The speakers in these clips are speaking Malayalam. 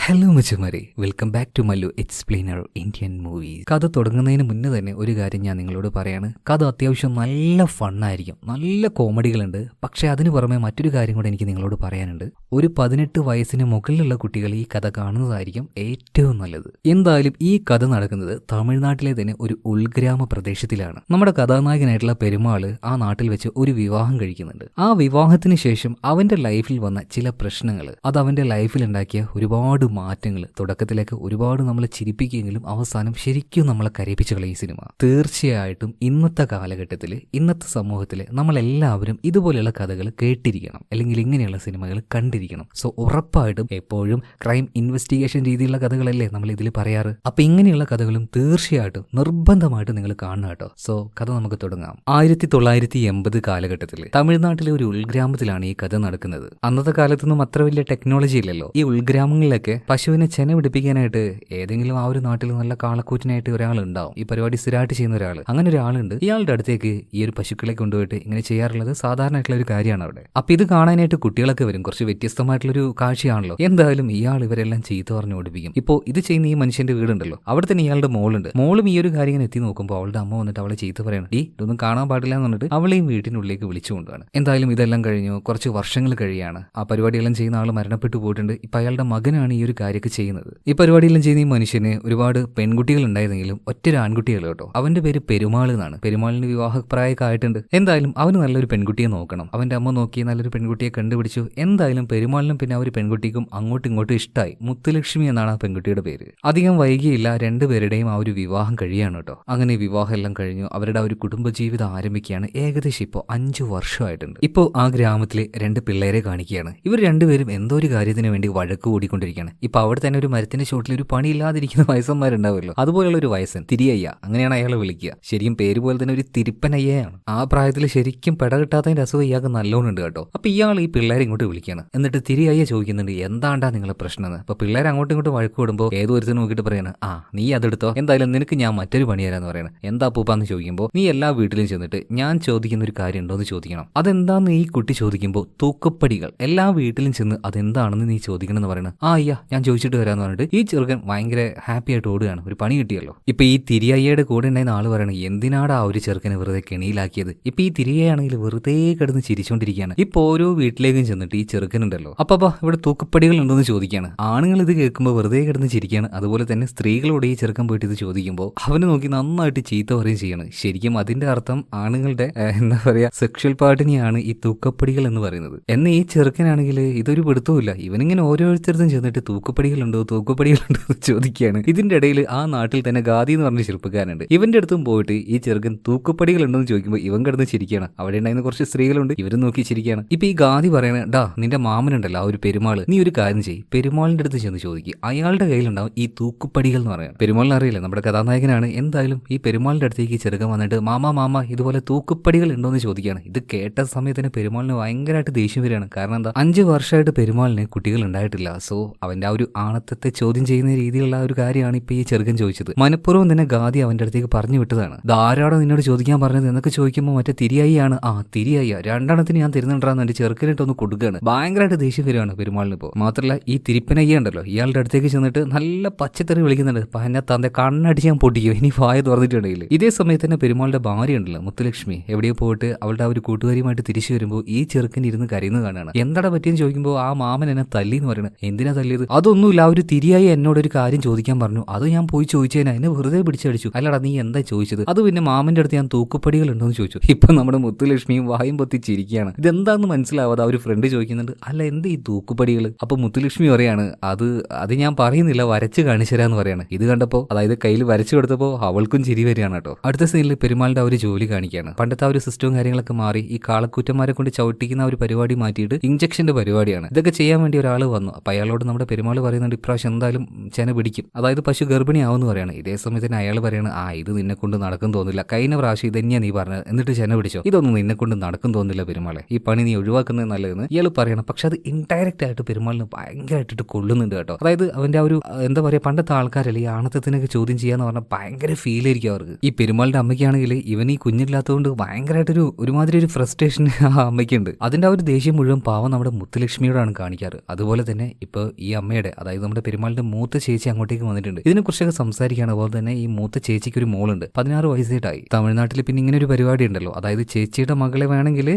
ഹലോ മച്ചുമാരെ, welcome back to Mallu explainer Indian movies. കഥ തുടങ്ങുന്നതിന് മുന്നേ തന്നെ ഒരു കാര്യം ഞാൻ നിങ്ങളോട് പറയാണ്. കഥ അത്യാവശ്യം നല്ല ഫണ്ണായിരിക്കും, നല്ല കോമഡികളുണ്ട്. പക്ഷേ അതിന് പുറമെ മറ്റൊരു കാര്യം കൂടെ എനിക്ക് നിങ്ങളോട് പറയാനുണ്ട്. ഒരു 18 വയസ്സിന് മുകളിലുള്ള കുട്ടികൾ ഈ കഥ കാണുന്നതായിരിക്കും ഏറ്റവും നല്ലത്. എന്തായാലും ഈ കഥ നടക്കുന്നത് തമിഴ്നാട്ടിലെ തന്നെ ഒരു ഉൾഗ്രാമ പ്രദേശത്തിലാണ്. നമ്മുടെ കഥാനായകനായിട്ടുള്ള പെരുമാള് ആ നാട്ടിൽ വെച്ച് ഒരു വിവാഹം കഴിക്കുന്നുണ്ട്. ആ വിവാഹത്തിന് ശേഷം അവന്റെ ലൈഫിൽ വന്ന ചില പ്രശ്നങ്ങൾ അത് അവന്റെ ലൈഫിൽ ഉണ്ടാക്കിയ ഒരുപാട് മാറ്റങ്ങൾ. തുടക്കത്തിലേക്ക് ഒരുപാട് നമ്മളെ ചിരിപ്പിക്കുമെങ്കിലും അവസാനം ശരിക്കും നമ്മളെ കരയിപ്പിച്ചു കളയും സിനിമ. തീർച്ചയായിട്ടും ഇന്നത്തെ കാലഘട്ടത്തിൽ, ഇന്നത്തെ സമൂഹത്തിൽ നമ്മളെല്ലാവരും ഇതുപോലെയുള്ള കഥകൾ കേട്ടിരിക്കണം, അല്ലെങ്കിൽ ഇങ്ങനെയുള്ള സിനിമകൾ കണ്ടിരിക്കണം. സോ ഉറപ്പായിട്ടും എപ്പോഴും ക്രൈം ഇൻവെസ്റ്റിഗേഷൻ രീതിയിലുള്ള കഥകളല്ലേ നമ്മൾ ഇതിൽ പറയാറ്. അപ്പൊ ഇങ്ങനെയുള്ള കഥകളും തീർച്ചയായിട്ടും നിർബന്ധമായിട്ട് നിങ്ങൾ കാണണം കേട്ടോ. സോ കഥ നമുക്ക് തുടങ്ങാം. 1980 കാലഘട്ടത്തിൽ തമിഴ്നാട്ടിലെ ഒരു ഉൾഗ്രാമത്തിലാണ് ഈ കഥ നടക്കുന്നത്. അന്നത്തെ കാലത്തൊന്നും അത്ര വലിയ ടെക്നോളജി ഇല്ലല്ലോ. ഈ ഉൾഗ്രാമങ്ങളിലൊക്കെ പശുവിനെ ചെന പിടിപ്പിക്കാനായിട്ട് ഏതെങ്കിലും ആ ഒരു നാട്ടിൽ നല്ല കാളക്കൂറ്റിനായിട്ട് ഒരാളുണ്ടാവും. ഈ പരിപാടി സ്ഥിരമായിട്ട് ചെയ്യുന്ന ഒരാൾ. അങ്ങനെ ഒരാളുണ്ട്. ഇയാളുടെ അടുത്തേക്ക് ഈ ഒരു പശുക്കളെ കൊണ്ടുപോയിട്ട് ഇങ്ങനെ ചെയ്യാറുള്ളത് സാധാരണയായിട്ടുള്ള ഒരു കാര്യമാണ് അവിടെ. അപ്പൊ ഇത് കാണാനായിട്ട് കുട്ടികളൊക്കെ വരും. കുറച്ച് വ്യത്യസ്തമായിട്ടുള്ളൊരു കാഴ്ചയാണല്ലോ. എന്തായാലും ഇയാൾ ഇവരെല്ലാം ചീത്ത പറഞ്ഞ് ഓടിപ്പിക്കും. ഇപ്പോൾ ഇത് ചെയ്യുന്ന ഈ മനുഷ്യന്റെ വീടുണ്ടല്ലോ, അവിടെ തന്നെ ഇയാളുടെ മോളുണ്ട്. മോളും ഈ ഒരു കാര്യം ഇങ്ങനെ എത്തി നോക്കുമ്പോൾ അവളുടെ അമ്മ വന്നിട്ട് അവളെ ചീത്ത പറയണം. ഇതൊന്നും കാണാൻ പാടില്ല എന്ന് പറഞ്ഞിട്ട് അവളെയും വീട്ടിനുള്ളിലേക്ക് വിളിച്ചുകൊണ്ടാണ്. എന്തായാലും ഇതെല്ലാം കഴിഞ്ഞു. കുറച്ച് വർഷങ്ങൾ കഴിയാണ്. ആ പരിപാടിയെല്ലാം ചെയ്യുന്ന ആൾ മരണപ്പെട്ടു പോയിട്ടുണ്ട്. ഇപ്പൊ അയാളുടെ മകനാണ് ഈ ഒരു കാര്യമൊക്കെ ചെയ്യുന്നത്. ഈ പരിപാടിയെല്ലാം ചെയ്യുന്ന ഈ മനുഷ്യന് ഒരുപാട് പെൺകുട്ടികൾ ഉണ്ടായിരുന്നെങ്കിലും ഒറ്റൊരു ആൺകുട്ടികൾ കേട്ടോ. അവന്റെ പേര് പെരുമാൾ എന്നാണ്. പെരുമാളിന് വിവാഹപ്രായമൊക്കെ ആയിട്ടുണ്ട്. എന്തായാലും അവന് നല്ലൊരു പെൺകുട്ടിയെ നോക്കണം. അവന്റെ അമ്മ നോക്കി നല്ലൊരു പെൺകുട്ടിയെ കണ്ടുപിടിച്ചു. എന്തായാലും പെരുമാളിനും പിന്നെ ആ ഒരു പെൺകുട്ടിക്കും അങ്ങോട്ടും ഇങ്ങോട്ടും ഇഷ്ടമായി. മുത്തുലക്ഷ്മി എന്നാണ് ആ പെൺകുട്ടിയുടെ പേര്. അധികം വൈകിയില്ല, രണ്ടുപേരുടെയും ആ ഒരു വിവാഹം കഴിയാണ് കേട്ടോ. അങ്ങനെ വിവാഹം എല്ലാം കഴിഞ്ഞു. അവരുടെ ആ ഒരു കുടുംബജീവിതം ആരംഭിക്കുകയാണ്. ഏകദേശം ഇപ്പോൾ 5 വർഷമായിട്ടുണ്ട്. ഇപ്പോൾ ആ ഗ്രാമത്തിലെ 2 പിള്ളേരെ കാണിക്കുകയാണ്. ഇവർ രണ്ടുപേരും എന്തോ ഒരു കാര്യത്തിന് വേണ്ടി വഴക്ക് കൂടിക്കൊണ്ടിരിക്കുകയാണ്. ഇപ്പൊ അവിടെ തന്നെ ഒരു മരത്തിന്റെ ചോട്ടിൽ ഒരു പണിയില്ലാതിരിക്കുന്ന വയസ്സന്മാരുണ്ടാവുമല്ലോ, അതുപോലെയുള്ള ഒരു വയസ്സൻ, തിരിയയ്യ, അങ്ങനെയാണ് അയാളെ വിളിക്കുക. ശരിക്കും പേര് പോലെ തന്നെ ഒരു തിരുപ്പനയ്യയാണ്. ആ പ്രായത്തിൽ ശരിക്കും പെട കിട്ടാത്തതിന്റെ അസുഖം ഇയാൾക്ക് നല്ലോണം ഉണ്ട് കേട്ടോ. അപ്പൊ ഇയാൾ ഈ പിള്ളേരെ ഇങ്ങോട്ട് വിളിക്കുകയാണ്. എന്നിട്ട് തിരിയയ്യ ചോദിക്കുന്നുണ്ട്, എന്താണ്ടാ നിങ്ങളെ പ്രശ്നം എന്ന്. അപ്പൊ പിള്ളേർ അങ്ങോട്ടും ഇങ്ങോട്ട് വഴക്ക് കൂടുമ്പോൾ ഏതോ ഒരുത്തിന് നോക്കിയിട്ട് പറയാണ്, നീ അതെടുത്തോ, എന്തായാലും നിനക്ക് ഞാൻ മറ്റൊരു പണി തരാന്ന് പറയണം. എന്താ പൂപ്പാന്ന് ചോദിക്കുമ്പോൾ, നീ എല്ലാ വീട്ടിലും ചെന്നിട്ട് ഞാൻ ചോദിക്കുന്ന ഒരു കാര്യം ഉണ്ടോ എന്ന് ചോദിക്കണം. അതെന്താന്ന് ഈ കുട്ടി ചോദിക്കുമ്പോൾ, തൂക്കപ്പടികൾ എല്ലാ വീട്ടിലും ചെന്ന് അതെന്താണെന്ന് നീ ചോദിക്കണം എന്ന് പറയണം. അയ്യ ഞാൻ ചോദിച്ചിട്ട് വരാന്ന് പറഞ്ഞിട്ട് ഈ ചെറുക്കൻ ഭയങ്കര ഹാപ്പി ആയിട്ട് ഓടുകയാണ്. ഒരു പണി കിട്ടിയല്ലോ. ഇപ്പൊ ഈ തിരിയയ്യയുടെ കൂടെ ഉണ്ടായിരുന്ന ആള് പറയണം, എന്തിനാടാ ആ ഒരു ചെറുക്കനെ വെറുതെ കെണിയിലാക്കിയത്. ഇപ്പൊ ഈ തിരിയയാണെങ്കിൽ വെറുതെ കിടന്ന് ചിരിച്ചോണ്ടിരിക്കുകയാണ്. ഇപ്പൊ ഓരോ വീട്ടിലേക്കും ചെന്നിട്ട് ഈ ചെറുക്കനുണ്ടല്ലോ, അപ്പൊ ഇവിടെ തൂക്കപ്പടികൾ ഉണ്ടോന്ന് ചോദിക്കുകയാണ്. ആണുങ്ങൾ ഇത് കേൾക്കുമ്പോൾ വെറുതെ കിടന്ന് ചിരിക്കുകയാണ്. അതുപോലെ തന്നെ സ്ത്രീകളോട് ഈ ചെറുക്കൻ പോയിട്ട് ഇത് ചോദിക്കുമ്പോൾ അവന് നോക്കി നന്നായിട്ട് ചീത്ത പറയുകയും ചെയ്യണം. ശരിക്കും അതിന്റെ അർത്ഥം ആണുങ്ങളുടെ എന്താ പറയാ സെക്ഷൽ പാർട്ടിനെയാണ് ഈ തൂക്കപ്പടികൾ എന്ന് പറയുന്നത്. എന്നാൽ ഈ ചെറുക്കനാണെങ്കിൽ ഇതൊരു പിടുത്തവുമില്ല. ഇവനിങ്ങനെ ഓരോരുത്തർക്കും ചെന്നിട്ട് തൂക്കപ്പടികളുണ്ടോ ചോദിക്കുകയാണ്. ഇതിന്റെ ഇടയിൽ ആ നാട്ടിൽ തന്നെ ഗാദി എന്ന് പറഞ്ഞ ചെറുപ്പക്കാരുണ്ട്. ഇവന്റെ അടുത്തും പോയിട്ട് ഈ ചെറുക്കൻ തൂക്കുപടികളുണ്ടോ എന്ന് ചോദിക്കുമ്പോൾ ഇവൻ കിടന്ന് ചിരിക്കുകയാണ്. അവിടെ ഉണ്ടായിരുന്ന കുറച്ച് സ്ത്രീകളുണ്ട്, ഇവരും നോക്കി ചിരിക്കുകയാണ്. ഇപ്പൊ ഈ ഗാദി പറയണ, നിന്റെ മാമനുണ്ടല്ലോ ആ ഒരു പെരുമാള്, നീ ഒരു കാര്യം ചെയ്യ്, പെരുമാളിന്റെ അടുത്ത് ചെന്ന് ചോദിക്കുക, അയാളുടെ കയ്യിലുണ്ടാവും ഈ തൂക്കുപടികൾ എന്ന് പറയാം. പെരുമാളിനെ അറിയില്ല, നമ്മുടെ കഥാനായകനാണ്. എന്തായാലും ഈ പെരുമാളിന്റെ അടുത്തേക്ക് ചെറുക്കൻ വന്നിട്ട് മാമ ഇതുപോലെ തൂക്കുപടികൾ ഉണ്ടോ എന്ന് ചോദിക്കുകയാണ്. ഇത് കേട്ട സമയത്തിന് പെരുമാളിന് ഭയങ്കരമായിട്ട് ദേഷ്യം വരികയാണ്. കാരണം എന്താ, 5 വർഷമായിട്ട് പെരുമാളിന് കുട്ടികൾ ഉണ്ടായിട്ടില്ല. സോ അവന്റെ ആ ഒരു ആണത്തത്തെ ചോദ്യം ചെയ്യുന്ന രീതിയിലുള്ള ഒരു കാര്യമാണ് ഇപ്പൊ ഈ ചെറുക്കൻ ചോദിച്ചത്. മനഃപൂർവ്വം തന്നെ ഗാദി അവന്റെ അടുത്തേക്ക് പറഞ്ഞു വിട്ടതാണ്. ധാരാളം നിന്നോട് ചോദിക്കാൻ പറഞ്ഞത് എന്നൊക്കെ ചോദിക്കുമ്പോൾ മറ്റേ തിരിയായിയാണ്. തിരിയായ 2 ഞാൻ തരുന്നുണ്ടാന്ന് എന്റെ ചെറുക്കനിട്ടൊന്ന് കൊടുക്കുകയാണ്. ഭയങ്കരമായിട്ട് ദേഷ്യം വരികയാണ് പെരുമാളിന്. ഇപ്പോൾ മാത്രമല്ല ഈ തിരിപ്പനയ്യ ഉണ്ടല്ലോ, ഇയാളുടെ അടുത്തേക്ക് ചെന്നിട്ട് നല്ല പച്ചത്തെറി വിളിക്കുന്നുണ്ട്. പന്നെ തന്റെ കണ്ണടിച്ച് ഞാൻ പൊട്ടിക്കും ഇനി വായ തുറന്നിട്ടുണ്ടെങ്കിൽ. ഇതേ സമയത്ത് തന്നെ പെരുമാളുടെ ഭാര്യ ഉണ്ടല്ലോ മുത്തുലക്ഷ്മി, എവിടെയോ പോയിട്ട് അവളുടെ ആ ഒരു കൂട്ടുകാരിയുമായിട്ട് തിരിച്ചു വരുമ്പോൾ ഈ ചെറുക്കൻ ഇരുന്ന് കരയുന്നത് കാണുകയാണ്. എന്താടാ പറ്റിയെന്ന് ചോദിക്കുമ്പോൾ ആ മാമൻ എന്നെ തല്ലി എന്ന് പറയുന്നത്. എന്തിനാ തല്ലിയത്? അതൊന്നുമില്ല, ആ ഒരു തിരിയായി എന്നോടൊരു കാര്യം ചോദിക്കാൻ പറഞ്ഞു, അത് ഞാൻ പോയി ചോദിച്ചതിനാ, എന്നെ വെറുതെ പിടിച്ചടിച്ചു. അല്ലടാ നീ എന്താ ചോദിച്ചത്? അത് പിന്നെ മാമന്റെ അടുത്ത് ഞാൻ തൂക്കുപടികൾ ഉണ്ടോന്ന് ചോദിച്ചു. ഇപ്പൊ നമ്മുടെ മുത്തുലക്ഷ്മിയും വായും പൊത്തി ചിരിക്കുകയാണ്. ഇതെന്താന്ന് മനസ്സിലാവാതെ ആ ഒരു ഫ്രണ്ട് ചോദിക്കുന്നുണ്ട്, അല്ല എന്ത് ഈ തൂക്കുപടികൾ? അപ്പൊ മുത്തുലക്ഷ്മി പറയാണ്, അത് ഞാൻ പറയുന്നില്ല, വരച്ച് കാണിച്ചു തരാന്ന് പറയാണ്. ഇത് കണ്ടപ്പോ, അതായത് കയ്യിൽ വരച്ചു കൊടുത്തപ്പോ അവൾക്കും ചിരി വരികയാണ് കേട്ടോ. അടുത്ത സീനിൽ പെരുമാളുടെ ആ ഒരു ജോലി കാണിക്കുകയാണ്. പണ്ടത്തെ ആ ഒരു സിസ്റ്റവും കാര്യങ്ങളൊക്കെ മാറി ഈ കാളക്കൂറ്റന്മാരെ കൊണ്ട് ചവിട്ടിക്കുന്ന ആ ഒരു പരിപാടി മാറ്റിയിട്ട് ഇഞ്ചക്ഷന്റെ പരിപാടിയാണ്. ഇതൊക്കെ ചെയ്യാൻ വേണ്ടി ഒരാൾ വന്നു. അപ്പൊ അയാളോട് നമ്മുടെ പെരുമാൾ പറയുന്നുണ്ട്, ഇപ്രാവശ്യം എന്തായാലും ചെന പിടിക്കും, അതായത് പശു ഗർഭിണിയാവുമെന്ന് പറയാണ്. ഇതേ സമയത്തിന് അയാൾ പറയാണ്, ഇത് നിന്നെ കൊണ്ട് നടക്കും തോന്നില്ല, കഴിഞ്ഞ പ്രാവശ്യം ഇതന്നെയാ നീ പറഞ്ഞത്, എന്നിട്ട് ചെന പിടിച്ചോ, ഇതൊന്നും നിന്നെ കൊണ്ട് നടക്കും തോന്നില്ല പെരുമാളെ, ഈ പണി നീ ഒഴിവാക്കുന്നത് നല്ലതെന്ന് ഇയാൾ പറയണം. പക്ഷെ അത് ഇൻഡയറക്റ്റ് ആയിട്ട് പെരുമാളിന് ഭയങ്കരമായിട്ട് കൊള്ളുന്നുണ്ട് കേട്ടോ. അതായത് അവന്റെ ആ ഒരു എന്താ പറയാ, പണ്ടത്തെ ആൾക്കാരല്ലേ ഈ ആണത്തത്തിനൊക്കെ ചോദ്യം ചെയ്യാന്ന് പറഞ്ഞാൽ ഭയങ്കര ഫീൽ ആയിരിക്കും അവർക്ക്. ഈ പെരുമാളിന്റെ അമ്മയ്ക്കാണെങ്കിൽ ഇവൻ ഈ കുഞ്ഞില്ലാത്തതുകൊണ്ട് ഭയങ്കരമായിട്ടൊരു ഒരുമാതിരി ഒരു ഫ്രസ്ട്രേഷൻ ആ അമ്മയ്ക്കുണ്ട്. അതിന്റെ ആ ഒരു ദേഷ്യം മുഴുവൻ പാവം നമ്മുടെ മുത്തുലക്ഷ്മിയോടാണ് കാണിക്കാറ്. അതുപോലെ തന്നെ ഇപ്പൊ ഈ അമ്മ അമ്മയുടെ, അതായത് നമ്മുടെ പെരുമാളിന്റെ മൂത്ത ചേച്ചി അങ്ങോട്ടേക്ക് വന്നിട്ടുണ്ട്. ഇതിനെക്കുറിച്ചൊക്കെ സംസാരിക്കുകയാണ്. അതുപോലെ തന്നെ ഈ മൂത്ത ചേച്ചിക്ക് ഒരു മോളുണ്ട്, 16 വയസ്സായി. തമിഴ്നാട്ടിൽ പിന്നെ ഇങ്ങനെ ഒരു പരിപാടി ഉണ്ടല്ലോ, അതായത് ചേച്ചിയുടെ മകളെ വേണമെങ്കിൽ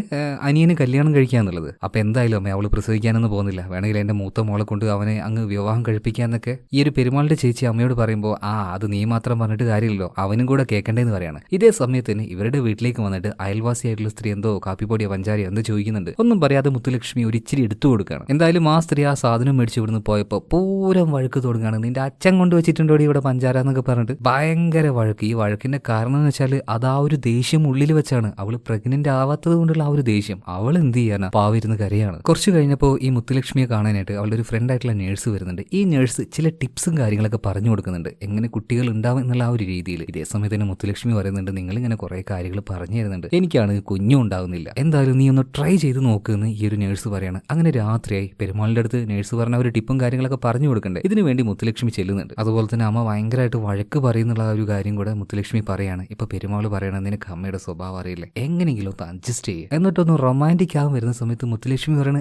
അനിയന് കല്യാണം കഴിക്കാന്നുള്ളത്. അപ്പൊ എന്തായാലും അമ്മ അവള് പ്രസവിക്കാനൊന്നും പോകുന്നില്ല, വേണമെങ്കിൽ എന്റെ മൂത്ത മോളെ കൊണ്ട് അവനെ അങ്ങ് വിവാഹം കഴിപ്പിക്കാന്നൊക്കെ ഈ ഒരു പെരുമാളിന്റെ ചേച്ചി അമ്മയോട് പറയുമ്പോൾ അത് നീ മാത്രം പറഞ്ഞിട്ട് കാര്യമില്ലല്ലോ, അവനും കൂടെ കേൾക്കണ്ടേന്ന് പറയാണ്. ഇതേ സമയത്ത് തന്നെ ഇവരുടെ വീട്ടിലേക്ക് വന്നിട്ട് അയൽവാസിയായിട്ടുള്ള സ്ത്രീ എന്തോ കാപ്പിപ്പൊടിയോ പഞ്ചാരയോ എന്തോ ചോദിക്കുന്നുണ്ട്. ഒന്നും പറയാതെ മുത്തുലക്ഷ്മി ഒരു ഇച്ചിരി എടുത്തു കൊടുക്കുകയാണ്. എന്തായാലും ആ സ്ത്രീ ആ സാധനം മേടിച്ച് ഇവിടുന്ന് പോയപ്പോൾ പൂരം വഴക്ക് തുടങ്ങുകയാണ്. നിന്റെ അച്ഛൻ കൊണ്ട് വെച്ചിട്ടുണ്ടോ ഇവിടെ പഞ്ചാര എന്നൊക്കെ പറഞ്ഞിട്ട് ഭയങ്കര വഴക്ക്. ഈ വഴക്കിന്റെ കാരണം എന്ന് വെച്ചാൽ അത് ആ ഒരു ദേഷ്യം ഉള്ളിൽ വെച്ചാണ്. അവള് പ്രഗ്നന്റ് ആവാത്തത് കൊണ്ടുള്ള ആ ഒരു ദേഷ്യം. അവൾ എന്ത് ചെയ്യാനാ, പാവിരുന്ന് കരയാണ്. കുറച്ച് കഴിഞ്ഞപ്പോൾ ഈ മുത്തുലക്ഷ്മിയെ കാണാനായിട്ട് അവളുടെ ഒരു ഫ്രണ്ട് ആയിട്ടുള്ള നേഴ്സ് വരുന്നുണ്ട്. ഈ നേഴ്സ് ചില ടിപ്സും കാര്യങ്ങളൊക്കെ പറഞ്ഞു കൊടുക്കുന്നുണ്ട്, എങ്ങനെ കുട്ടികൾ ഉണ്ടാവും എന്നുള്ള ആ ഒരു രീതിയിൽ. ഇതേ സമയത്ത് തന്നെ മുത്തുലക്ഷ്മി പറയുന്നുണ്ട്, നിങ്ങൾ ഇങ്ങനെ കുറെ കാര്യങ്ങൾ പറഞ്ഞു തരുന്നുണ്ട്, എനിക്കാണ് കുഞ്ഞും ഉണ്ടാകുന്നില്ല, എന്തായാലും നീ ഒന്ന് ട്രൈ ചെയ്ത് നോക്കുമെന്ന് ഈ ഒരു നേഴ്സ് പറയാണ്. അങ്ങനെ രാത്രിയായി പെരുമാളിന്റെ അടുത്ത് നേഴ്സ് പറഞ്ഞ ഒരു ടിപ്പും കാര്യങ്ങളൊക്കെ പറഞ്ഞു കൊടുക്കണ്ടേ, ഇതിനു വേണ്ടി മുത്തുലക്ഷ്മി ചെല്ലുന്നുണ്ട്. അതുപോലെ തന്നെ അമ്മ ഭയങ്കരമായിട്ട് വഴക്ക് പറയുന്നുള്ള ഒരു കാര്യം കൂടെ മുത്തുലക്ഷ്മി പറയാണ്. ഇപ്പൊ പെരുമാള് പറയണം, നിനക്ക് അമ്മയുടെ സ്വഭാവം അറിയില്ലേ, എങ്ങനെയെങ്കിലും ഒന്ന് അഡ്ജസ്റ്റ് ചെയ്യുക. എന്നിട്ടൊന്ന് റൊമാൻറ്റിക് ആവാൻ വരുന്ന സമയത്ത് മുത്തുലക്ഷ്മി പറയണ,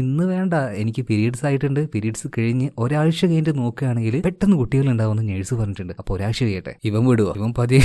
ഇന്ന് വേണ്ട, എനിക്ക് പീരീഡ്സ് ആയിട്ടുണ്ട്, പീരീഡ്സ് കഴിഞ്ഞ് ഒരാഴ്ച കഴിഞ്ഞിട്ട് നോക്കുകയാണെങ്കിൽ പെട്ടെന്ന് കുട്ടികൾ ഉണ്ടാവുമെന്ന് നേഴ്സ് പറഞ്ഞിട്ടുണ്ട്. അപ്പൊ ഒരാഴ്ച കഴിയട്ടെ. ഇവൻ വിടുവോ? ഇവൻ പതിയെ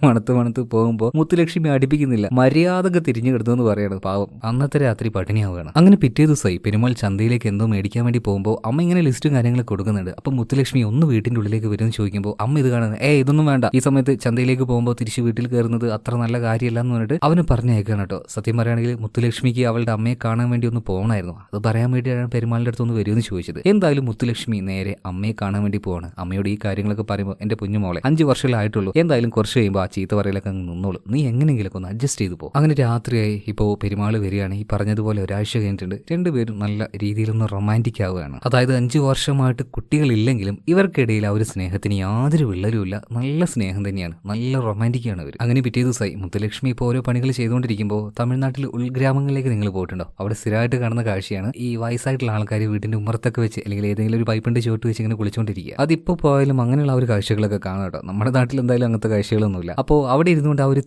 മണത്ത് പോകുമ്പോൾ മുത്തുലക്ഷ്മി അടുപ്പിക്കുന്നില്ല, മര്യാദക്ക് തിരിഞ്ഞു കിടന്നു പറയണം. പാവം അന്നത്തെ രാത്രി പട്ടിണിയാവുകയാണ്. അങ്ങനെ പിറ്റേ ദിവസമായി പെരുമാൾ ചന്തയിലേക്ക് എന്തോ മേടിക്കാൻ വേണ്ടി പോകുമ്പോൾ അമ്മ ഇങ്ങനെ ലിസ്റ്റും കാര്യങ്ങളൊക്കെ കൊടുക്കുന്നുണ്ട്. അപ്പൊ മുത്തുലക്ഷ്മി ഒന്ന് വീട്ടിന്റെ ഉള്ളിലേക്ക് വരുമെന്ന് ചോദിക്കുമ്പോൾ അമ്മ ഇത് കാണുന്നത്, ഇതൊന്നും വേണ്ട, ഈ സമയത്ത് ചന്തയിലേക്ക് പോകുമ്പോൾ തിരിച്ച് വീട്ടിൽ കയറുന്നത് അത്ര നല്ല കാര്യമല്ല എന്ന് പറഞ്ഞിട്ട് അവന് പറഞ്ഞേക്കാണ് കേട്ടോ. സത്യം പറയുകയാണെങ്കിൽ മുത്തുലക്ഷ്മിക്ക് അവളുടെ അമ്മയെ കാണാൻ വേണ്ടി ഒന്ന് പോകണമായിരുന്നു. അത് പറയാൻ വേണ്ടിയാണ് പെരുമാളിന്റെ അടുത്ത് ഒന്ന് വരുമെന്ന് ചോദിച്ചത്. എന്തായാലും മുത്തുലക്ഷ്മി നേരെ അമ്മയെ കാണാൻ വേണ്ടി പോവാണ്. അമ്മയോട് ഈ കാര്യങ്ങളൊക്കെ പറയുമ്പോൾ, എന്റെ കുഞ്ഞുമോളെ 5 വർഷമായിട്ടുള്ളൂ, എന്തായാലും കുറച്ച് കഴിയുമ്പോൾ ആ ചീത്ത പറയലൊക്കെ അങ്ങ് നിന്നോളൂ, നീ എങ്ങനെയെങ്കിലൊക്കെ ഒന്ന് അഡ്ജസ്റ്റ് ചെയ്തു പോകും. അങ്ങനെ രാത്രിയായി ഇപ്പോൾ പെരുമാള് വരികയാണ്. ഈ പറഞ്ഞതുപോലെ ഒരാഴ്ച കഴിഞ്ഞിട്ടുണ്ട്. രണ്ടുപേരും നല്ല രീതിയിലൊന്ന് റൊമാൻറ്റിക് ആവുകയാണ്. അതായത് 5 വർഷമായിട്ട് കുട്ടികളില്ലെങ്കിലും ഇവർക്കിടയിൽ ആ ഒരു സ്നേഹത്തിന് യാതൊരു വിള്ളലുമില്ല, നല്ല സ്നേഹം തന്നെയാണ്, നല്ല റൊമാൻറ്റിക്കാണ് അവർ. അങ്ങനെ പിറ്റേ ദിവസമായി മുത്തുലക്ഷ്മി ഇപ്പോൾ ഓരോ പണികൾ ചെയ്തുകൊണ്ടിരിക്കുമ്പോൾ തമിഴ്നാട്ടിൽ ഉൾഗ്രാമങ്ങളിലേക്ക് നിങ്ങൾ പോയിട്ടുണ്ടോ, അവിടെ സ്ഥിരമായിട്ട് കാണുന്ന കാഴ്ചയാണ് ഈ വയസ്സായിട്ടുള്ള ആൾക്കാർ വീട്ടിന്റെ ഉമ്മറത്തൊക്കെ വെച്ച് അല്ലെങ്കിൽ ഏതെങ്കിലും ഒരു പൈപ്പിന്റെ ചുവട്ട് വെച്ച് ഇങ്ങനെ കുളിച്ചുകൊണ്ടിരിക്കുക. അതിപ്പോൾ പോയാലും അങ്ങനെയുള്ള ആ ഒരു കാഴ്ചകളൊക്കെ കാണാം കേട്ടോ. നമ്മുടെ നാട്ടിൽ എന്തായാലും അങ്ങനത്തെ കാഴ്ചകളൊന്നുമില്ല. അപ്പോൾ അവിടെ ഇരുന്നുകൊണ്ട് ആ ഒരു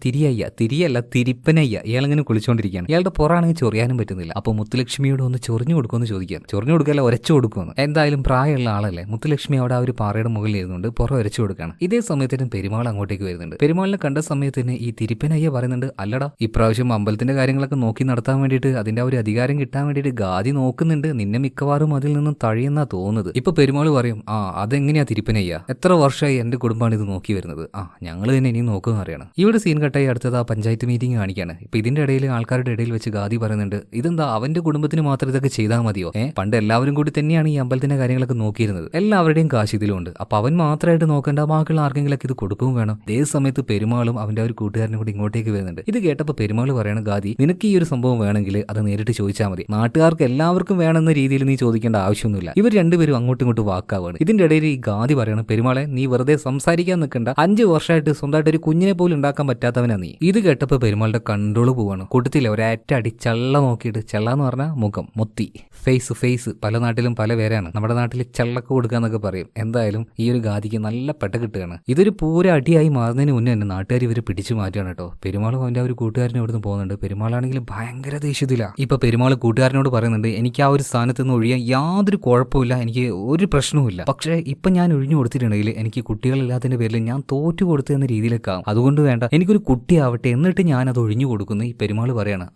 തിരിപ്പനയ്യ ഇയാളിങ്ങനെ കുളിച്ചുകൊണ്ടിരിക്കുകയാണ്. ഇയാളുടെ പുറാണെങ്കിൽ ചൊറിയാനും പറ്റുന്നില്ല. അപ്പോൾ മുത്തുലക്ഷ്മിയോട് ഒന്ന് ചൊറിഞ്ഞു കൊടുക്കുമെന്ന് ചോദിക്കാൻ, ചൊറിഞ്ഞു കൊടുക്കല്ല, ഉരച്ചു കൊടുക്കുമെന്ന്. എന്തായാലും പ്രായമുള്ള ആളല്ലേ, മുത്തുലക്ഷ്മി അവിടെ ആ ഒരു പാറയുടെ മുകളിൽ ഇരുന്നുകൊണ്ട് പുറം ഉരച്ചു കൊടുക്കുകയാണ്. ഇതേ സമയത്തിന് പെരുമാൾ അങ്ങോട്ടേക്ക് വരുന്നുണ്ട്. പെരുമാളിനെ കണ്ട സമയത്തിന് ഈ തിരിപ്പനയ്യ പറയുന്നുണ്ട്, അല്ലടാ ഇപ്രാവശ്യം അമ്പലത്തിന്റെ കാര്യങ്ങളൊക്കെ നോക്കി നടത്താൻ വേണ്ടിയിട്ട് അതിന്റെ ഒരു അധികാരം കിട്ടാൻ വേണ്ടിയിട്ട് ഗാദി നോക്കുന്നുണ്ട്, നിന്നെ മിക്കവാറും അതിൽ നിന്നും തഴയുന്നാ തോന്നുന്നത്. ഇപ്പൊ പെരുമാൾ പറയും, അതെങ്ങനെയാ തിരിപ്പനയ്യ, എത്ര വർഷമായി എന്റെ കുടുംബമാണ് ഇത് നോക്കി വരുന്നത്, ഞങ്ങൾ തന്നെ ഇനി നോക്കുമെന്ന് അറിയണം. ഇവിടെ സീൻ കട്ടായി അടുത്തത് ആ പഞ്ചായത്ത് മീറ്റിംഗ് കാണിക്കാണ്. ഇപ്പൊ ഇതിന്റെ ഇടയിൽ ആൾക്കാരുടെ ഇടയിൽ വെച്ച് ഗാദി പറയുന്നുണ്ട്, ഇതെന്താ അവന്റെ കുടുംബത്തിന് മാത്രം ഇതൊക്കെ ചെയ്താൽ മതിയോ? പണ്ട് എല്ലാവരും കൂടി തന്നെയാണ് ഈ അമ്പലത്തിന്റെ കാര്യങ്ങളൊക്കെ നോക്കിയിരുന്നത്, എല്ലാവരുടെയും കാശ് ഇതിലുണ്ട്, അപ്പൊ അവൻ മാത്രമായിട്ട് നോക്കേണ്ട, ബാക്കിയുള്ള ആർക്കെങ്കിലൊക്കെ ഇത് കൊടുക്കുകയും വേണം. അതേ സമയത്ത് പെരുമാളും അവന്റെ ഒരു കൂട്ടുകാരനും കൂടി ഇങ്ങോട്ടേക്ക് വരുന്നുണ്ട്. ഇത് കേട്ടപ്പോൾ പെരുമാൾ പറയണ, ഗാദി നിനക്ക് ഈ ഒരു സംഭവം വേണമെങ്കിൽ അത് നേരിട്ട് ചോദിച്ചാൽ മതി, നാട്ടുകാർക്ക് എല്ലാവർക്കും വേണമെന്ന രീതിയിൽ നീ ചോദിക്കേണ്ട ആവശ്യമൊന്നുമില്ല. ഇവർ രണ്ടുപേരും അങ്ങോട്ടും ഇങ്ങോട്ടും വാക്കാവാണ്. ഇതിന്റെ ഇടയിൽ ഈ ഗാദി പറയണം, പെരുമാളെ നീ വെറുതെ സംസാരിക്കാൻ നിൽക്കണ്ട, 5 വർഷമായിട്ട് സ്വന്തമായിട്ട് ഒരു കുഞ്ഞിനെ പോലും ഉണ്ടാക്കാൻ പറ്റാത്തവനാ നീ. ഇത് കേട്ടപ്പോൾ പെരുമാളുടെ കൺട്രോൾ പോവാണ്. കൂട്ടത്തില്ല ഒരേറ്റ അടി ചള്ള നോക്കിയിട്ട്, ചള്ള എന്ന് പറഞ്ഞാൽ മുഖം, മൊത്തി, ഫേസ് പല നാട്ടിലും പല പേരാണ്, നമ്മുടെ നാട്ടിൽ ചള്ളക്ക് കൊടുക്കാന്നൊക്കെ പറയും. എന്തായാലും ഈ ഒരു ഗാദിക്ക് നല്ല പെട്ട കിട്ടുകയാണ്. ഇതൊരു പൂര അടിയായി മാറുന്നതിന് മുന്നേ തന്നെ നാട്ടുകാർ ഇവർ പിടിച്ചു മാറ്റുകയാണ് കേട്ടോ. പെരുമാളും അവന്റെ ഒരു കൂട്ടുകാരനും ഇവിടുന്ന് പോകുന്നുണ്ട്. പെരുമാളാണെങ്കിലും ഭയങ്കര ദേഷ്യത്തില. ഇപ്പൊ പെരുമാൾ കൂട്ടുകാരനോട് പറയുന്നുണ്ട്, എനിക്ക് ആ ഒരു സ്ഥാനത്ത് നിന്ന് ഒഴിയാൻ യാതൊരു കുഴപ്പമില്ല, എനിക്ക് ഒരു പ്രശ്നവുമില്ല, പക്ഷേ ഇപ്പൊ ഞാൻ ഒഴിഞ്ഞു കൊടുത്തിട്ടുണ്ടെങ്കിൽ എനിക്ക് കുട്ടികളില്ലാത്തതിന്റെ പേരിൽ ഞാൻ തോറ്റു കൊടുത്തു എന്ന രീതിയിലൊക്കെ ആവും, അതുകൊണ്ട് വേണ്ട, എനിക്കൊരു കുട്ടിയാവട്ടെ, എന്നിട്ട് ഞാൻ അത് ഒഴിഞ്ഞു കൊടുക്കുന്നു. ഈ പെരുമാൾ പറയാണ്,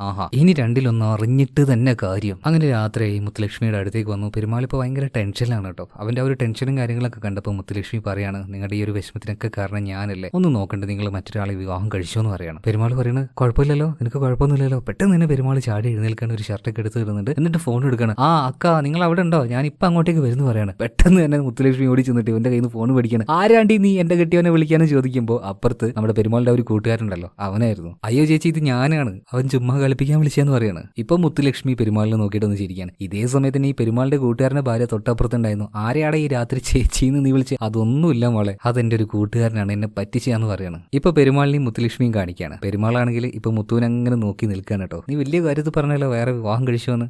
ഇനി രണ്ടിലൊന്നും അറിഞ്ഞിട്ട് തന്നെ കാര്യം. അങ്ങനെ രാത്രി മുത്തുലക്ഷ്മിയുടെ അടുത്തേക്ക് വന്നു. പെരുമാൾ ഇപ്പോൾ ഭയങ്കര ടെൻഷനിലാണ് കേട്ടോ. അവന്റെ ആ ഒരു ടെൻഷനും കാര്യങ്ങളൊക്കെ കണ്ടപ്പോൾ മുത്തുലക്ഷ്മി പറയാണ്, നിങ്ങളുടെ ഈ ഒരു വിഷമത്തിനൊക്കെ കാരണം ഞാനല്ലേ, ഒന്ന് നോക്കണ്ട, നിങ്ങൾ മറ്റൊരാളെ വിവാഹം കഴിച്ചോ എന്ന് പറയാണ്. പെരുമാൾ പറയുന്നത്, കുഴപ്പമില്ലല്ലോ, നിനക്ക് കുഴപ്പമൊന്നുമില്ലല്ലോ. പെട്ടെന്ന് തന്നെ പെരുമാൾ ചാടി എഴുന്നേൽക്കാൻ ഒരു ഷർട്ടൊക്കെ എടുത്ത് ഇടുന്നുണ്ട്. എന്നിട്ട് ഫോൺ എടുക്കണം. അക്ക നിങ്ങൾ അവിടെ ഉണ്ടോ, ഞാൻ ഇപ്പൊ അങ്ങോട്ടേക്ക് വരുന്നു പറയാണ്. പെട്ടെന്ന് തന്നെ മുത്തുലക്ഷ്മി ഓടി ചെന്നിട്ട് ഇവന്റെ കയ്യിൽ നിന്ന് ഫോൺ പിടിക്കണം. ആരാണ്ടി നീ എന്റെ കെട്ടിയവനെ വിളിക്കാന്ന് ചോദിക്കുമ്പോൾ അപ്പുറത്ത് നമ്മുടെ പെരുമാളിന്റെ ഒരു കൂട്ടുകാരുണ്ടല്ലോ, അവനായിരുന്നു. അയ്യോ ചേച്ചി, ഇത് ഞാനാണ്, അവൻ ചുമ്മാ കളിപ്പിക്കാൻ വിളിച്ചെന്ന് പറയാണ്. ഇപ്പൊ മുത്തുലക്ഷ്മി പെരുമാളിനെ നോക്കിയിട്ട് ഒന്ന് ചിരിക്കാൻ. ഇതേ സമയത്തിന് ഈ പെരുമാളിന്റെ കൂട്ടുകാരന്റെ ഭാര്യ തൊട്ടപ്പുറത്തുണ്ടായിരുന്നു. ആരെയാടെ ഈ രാത്രി ചേച്ചിന്ന് നീ വിളിച്ച്? അതൊന്നുമില്ല മോളെ, അതെന്റെ ഒരു കൂട്ടുകാരനാണ്, എന്നെ പറ്റിച്ചാന്ന് പറയാണ്. ഇപ്പൊ പെരുമാളിനെയും മുത്തുലക്ഷ്മിയും കാണിക്കാണ്. പെരുമാളാണെങ്കിൽ ഇപ്പൊ മുത്തുവിനെ അങ്ങനെ നോക്കി നിൽക്കാൻ കേട്ടോ. നീ വലിയ കാര്യത്തിൽ പറഞ്ഞല്ലോ വേറെ വിവാഹം കഴിച്ചോന്ന്.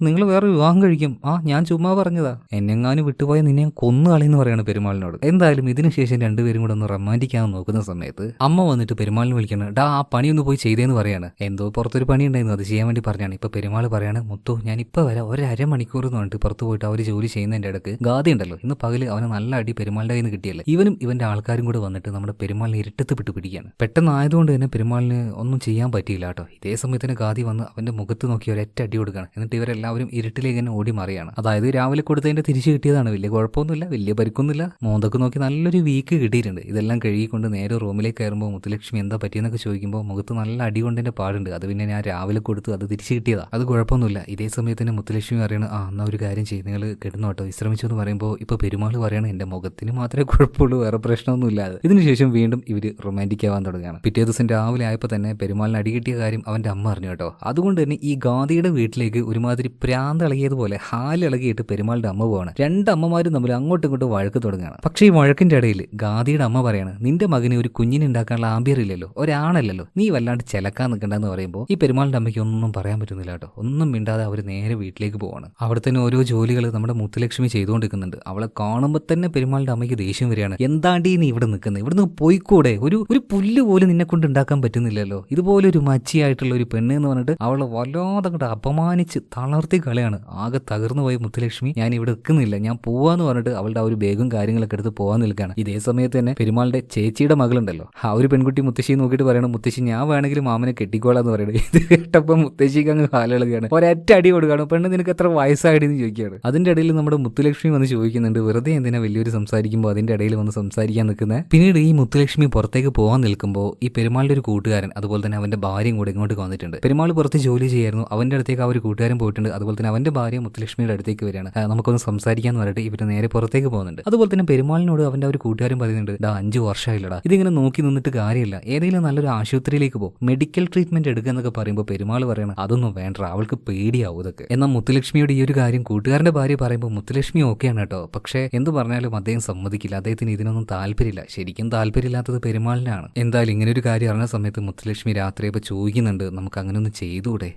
നിങ്ങൾ വേറെ വിവാഹം കഴിക്കും? ഞാൻ ചുമ്മാ പറഞ്ഞതാ, എന്നെങ്ങാനും വിട്ടുപോയ നിന്നെ കൊന്നു കളയെന്ന് പറയാണ് പെരുമാളിനോട്. എന്തായാലും ഇതിനുശേഷം രണ്ടുപേരും കൂടെ ഒന്ന് റൊമാൻറ്റിക്കാൻ നോക്കുന്ന സമയത്ത് അമ്മ വന്നിട്ട് പെരുമാളിനെ വിളിക്കണം. ആ പണി ഒന്ന് പോയി ചെയ്തേന്ന് പറയാണ്. എന്തോ പുറത്തൊരു പണി ഉണ്ടായിരുന്നു, അത് ചെയ്യാൻ വേണ്ടി പറഞ്ഞാണ്. ഇപ്പൊ പെരുമാൾ പറയാണ്, മുത്തു ഞാൻ ഇപ്പൊ വരാം, 1 അരമണിക്കൂർ എന്ന് പറഞ്ഞിട്ട് പുറത്ത് പോയിട്ട് അവർ ജോലി ജോലി ചെയ്യുന്നതിന്റെ ഇടയ്ക്ക് ഗാദി ഉണ്ടല്ലോ ഇന്ന് പകല് അവന് നല്ല അടി പെരുമാളിന്റെ കയ്യിൽ നിന്ന് കിട്ടിയല്ലേ. ഇവനും ഇവന്റെ ആൾക്കാരും കൂടെ വന്നിട്ട് നമ്മുടെ പെരുമാളിനെ ഇരുട്ടത്ത് വിട്ട് പിടിക്കുകയാണ്. പെട്ടെന്നായതുകൊണ്ട് തന്നെ പെരുമാളിന് ഒന്നും ചെയ്യാൻ പറ്റിയില്ല കേട്ടോ. ഇതേ സമയത്തിന് ഗാദി വന്ന് അവന്റെ മുഖത്ത് നോക്കി ഒരൊറ്റ അടി കൊടുക്കുകയാണ്. എന്നിട്ട് ഇവരെല്ലാവരും ഇരുട്ടിലേക്ക് തന്നെ ഓടി മാറിയാണ്. അതായത് രാവിലെ കൊടുത്തതിന്റെ തിരിച്ചു കിട്ടിയതാണ്. വലിയ കുഴപ്പമൊന്നുമില്ല, വലിയ പരിക്കൊന്നുമില്ല. മോന്തൊക്കെ നോക്കി നല്ലൊരു വീക്ക് കിട്ടിയിട്ടുണ്ട്. ഇതെല്ലാം കഴുകിക്കൊണ്ട് നേരെ റൂമിലേക്ക് കയറുമ്പോൾ മുത്തുലക്ഷ്മി എന്താ പറ്റിയെന്നൊക്കെ ചോദിക്കുമ്പോൾ മുഖത്ത് നല്ല അടി കൊണ്ടിന്റെ പാടുണ്ട്. അത് പിന്നെ ഞാൻ രാവിലെ കൊടുത്തു, അത് തിരിച്ചു കിട്ടിയതാ, അത് കുഴപ്പമൊന്നുമില്ല. ഇതേ സമയത്തിന് മുത്തുലക്ഷ്മി പറയണ എന്നാ ഒരു കാര്യം ചെയ്യും, നിങ്ങൾ കിടന്നോട്ടോ, വിശ്രമിച്ചു എന്ന് പറയുമ്പോൾ ഇപ്പൊ പെരുമാൾ പറയണ എന്റെ മുഖത്തിന് മാത്രമേ കുഴപ്പമുള്ളൂ, വേറെ പ്രശ്നമൊന്നും ഇല്ലാതെ. ഇതിനുശേഷം വീണ്ടും ഇവര് റൊമാൻറ്റിക് ആവാൻ തുടങ്ങുകയാണ്. പിറ്റേ ദിവസം രാവിലെ ആയപ്പോൾ തന്നെ പെരുമാളിന് അടി കിട്ടിയ കാര്യം അവന്റെ അമ്മ അറിഞ്ഞു കേട്ടോ. അതുകൊണ്ട് തന്നെ ഈ ഗാദിയുടെ വീട്ടിലേക്ക് ഒരുമാതിരി പ്രാന്ത് ഇളകിയതുപോലെ ഹാലിളകിയിട്ട് പെരുമാളുടെ അമ്മ പോവാണ്. രണ്ടമ്മമാരും തമ്മിൽ അങ്ങോട്ടും ഇങ്ങോട്ടും വഴക്ക് തുടങ്ങുകയാണ്. പക്ഷേ ഈ വഴക്കിന്റെ ഇടയിൽ ഗാദിയുടെ അമ്മ പറയാണ്, നിന്റെ മകന് ഒരു കുഞ്ഞിനെ ഉണ്ടാക്കാനുള്ള ആംബിയർ ഇല്ലല്ലോ, ഒരാണല്ലല്ലോ, നീ വല്ലാണ്ട് ചെലക്കാൻ നിൽക്കണ്ടെന്ന് പറയുമ്പോൾ ഈ പെരുമാളിന്റെ അമ്മയ്ക്ക് ഒന്നും പറയാൻ പറ്റുന്നില്ല കേട്ടോ. ഒന്നും മിണ്ടാതെ അവർ നേരെ വീട്ടിലേക്ക് പോവാണ്. അവിടെ തന്നെ ഓരോ ജോലികൾ നമ്മുടെ മുത്തുലക്ഷ്മി ചെയ്തുകൊണ്ടിരിക്കുന്നുണ്ട്. അവളെ കാണുമ്പോൾ തന്നെ പെരുമാളിന്റെ അമ്മയ്ക്ക് ദേഷ്യം വരികയാണ്. എന്താണ്ടീ നീ ഇവിടെ നിൽക്കുന്നത്, ഇവിടുന്ന് പോയിക്കൂടെ, ഒരു പുല്ല് പോലും നിന്നെ കൊണ്ട് ഉണ്ടാക്കാൻ പറ്റുന്നില്ലല്ലോ, ഇതുപോലെ ഒരു മച്ചിയായിട്ടുള്ള ഒരു പെണ്ണ് എന്ന് പറഞ്ഞിട്ട് അവളെ വല്ലാതെ അങ്ങോട്ട് അപമാനിച്ച് തളർത്തി കളയാണ്. ആകെ തകർന്നു പോയി മുത്തുലക്ഷ്മി, ഞാൻ ഇവിടെ നിൽക്കുന്നില്ല, ഞാൻ പോവാന്ന് പറഞ്ഞിട്ട് അവളുടെ ആ ഒരു ബാഗും കാര്യങ്ങളൊക്കെ എടുത്ത് പോകാൻ നിൽക്കുകയാണ്. ഇതേ സമയത്ത് തന്നെ പെരുമാളുടെ ചേച്ചിയുടെ മകളുണ്ടല്ലോ, ആ ഒരു പെൺകുട്ടി മുത്തശ്ശി നോക്കിയിട്ട് പറയണം, മുത്തശ്ശി ഞാൻ വേണമെങ്കിൽ മാമനെ കെട്ടിക്കോളാന്ന് പറയുന്നത്. ഇത് കേട്ടപ്പോൾ മുത്തശ്ശിക്ക് അങ്ങ് കാലുകളൊക്കെയാണ്, ഒരൊറ്റ അടി കൊടുക്കുകയാണ്. പെണ്ണ് നിനക്ക് എത്ര വയസ്സായിട്ടെന്ന് ചോദിക്കുകയാണ്. അതിന്റെ ഇടയിൽ നമ്മുടെ മുത്തുലക്ഷ്മി വന്ന് ചോദിക്കുന്നുണ്ട്, വെറുതെ എന്തിനാ വലിയൊരു സംസാരിക്കുമ്പോൾ അതിന്റെ ഇടയിൽ വന്ന് സംസാരിക്കാൻ നിൽക്കുന്നത്. പിന്നീട് ഈ മുത്തുലക്ഷ്മി പുറത്തേക്ക് പോകാൻ നിൽക്കുമ്പോൾ ഈ പെരുമാളുടെ ഒരു കൂട്ടുകാരൻ അതുപോലെ തന്നെ അവന്റെ ഭാര്യയും കൂടെ ഇങ്ങോട്ട് വന്നിട്ടുണ്ട്. പെരുമാൾ പുറത്ത് ജോലി ചെയ്യായിരുന്നു, അവന്റെ അടുത്തേക്ക് ആ ഒരു കൂട്ടുകാരൻ പോയിട്ടുണ്ട്. അതുപോലെ തന്നെ അവന്റെ ഭാര്യ മുത്തുലക്ഷ്മിയുടെ അടുത്തേക്ക് വരികയാണ്. നമുക്കൊന്ന് സംസാരിക്കാന്ന് പറഞ്ഞിട്ട് ഇവര് നേരെ പുറത്തേക്ക് പോകുന്നുണ്ട്. അതുപോലെ തന്നെ പെരുമാളിനോട് അവന്റെ ഒരു കൂട്ടുകാരൻ പറയുന്നുണ്ട്, 5 വർഷമായില്ലടാ, ഇതിങ്ങനെ നോക്കി നിന്നിട്ട് കാര്യമില്ല, ഏതെങ്കിലും നല്ലൊരു ആശുപത്രിയിലേക്ക് പോകും, മെഡിക്കൽ ട്രീറ്റ്മെന്റ് എടുക്കുക എന്നൊക്കെ പറയുമ്പോൾ പെരുമാൾ പറയണം, അതൊന്നും വേണ്ട, അവൾക്ക് പേടിയാവും ഇതൊക്കെ. എന്നാൽ മുത്തുലക്ഷ്മിയോട് ഈ ഒരു കാര്യം കൂട്ടുകാരന്റെ ഭാര്യ പറയുമ്പോൾ മുത്തുലക്ഷ്മി ഓക്കെയാണ് കേട്ടോ. പക്ഷേ എന്ത് പറഞ്ഞാലും അദ്ദേഹം സമ്മതിക്കില്ല, അദ്ദേഹത്തിന് ഇതിനൊന്നും താല്പര്യമില്ല. ശരിക്കും താല്പര്യമില്ലാത്തത് പെരുമാളിനാണ്. എന്തായാലും ഇങ്ങനെ ഒരു കാര്യം അറിഞ്ഞ സമയത്ത് മുത്തുലക്ഷ്മി രാത്രി ഇപ്പൊ ചോദിക്കുന്നുണ്ട്, നമുക്ക് അങ്ങനെ ഒന്ന് ചെയ്തുകൂടെ,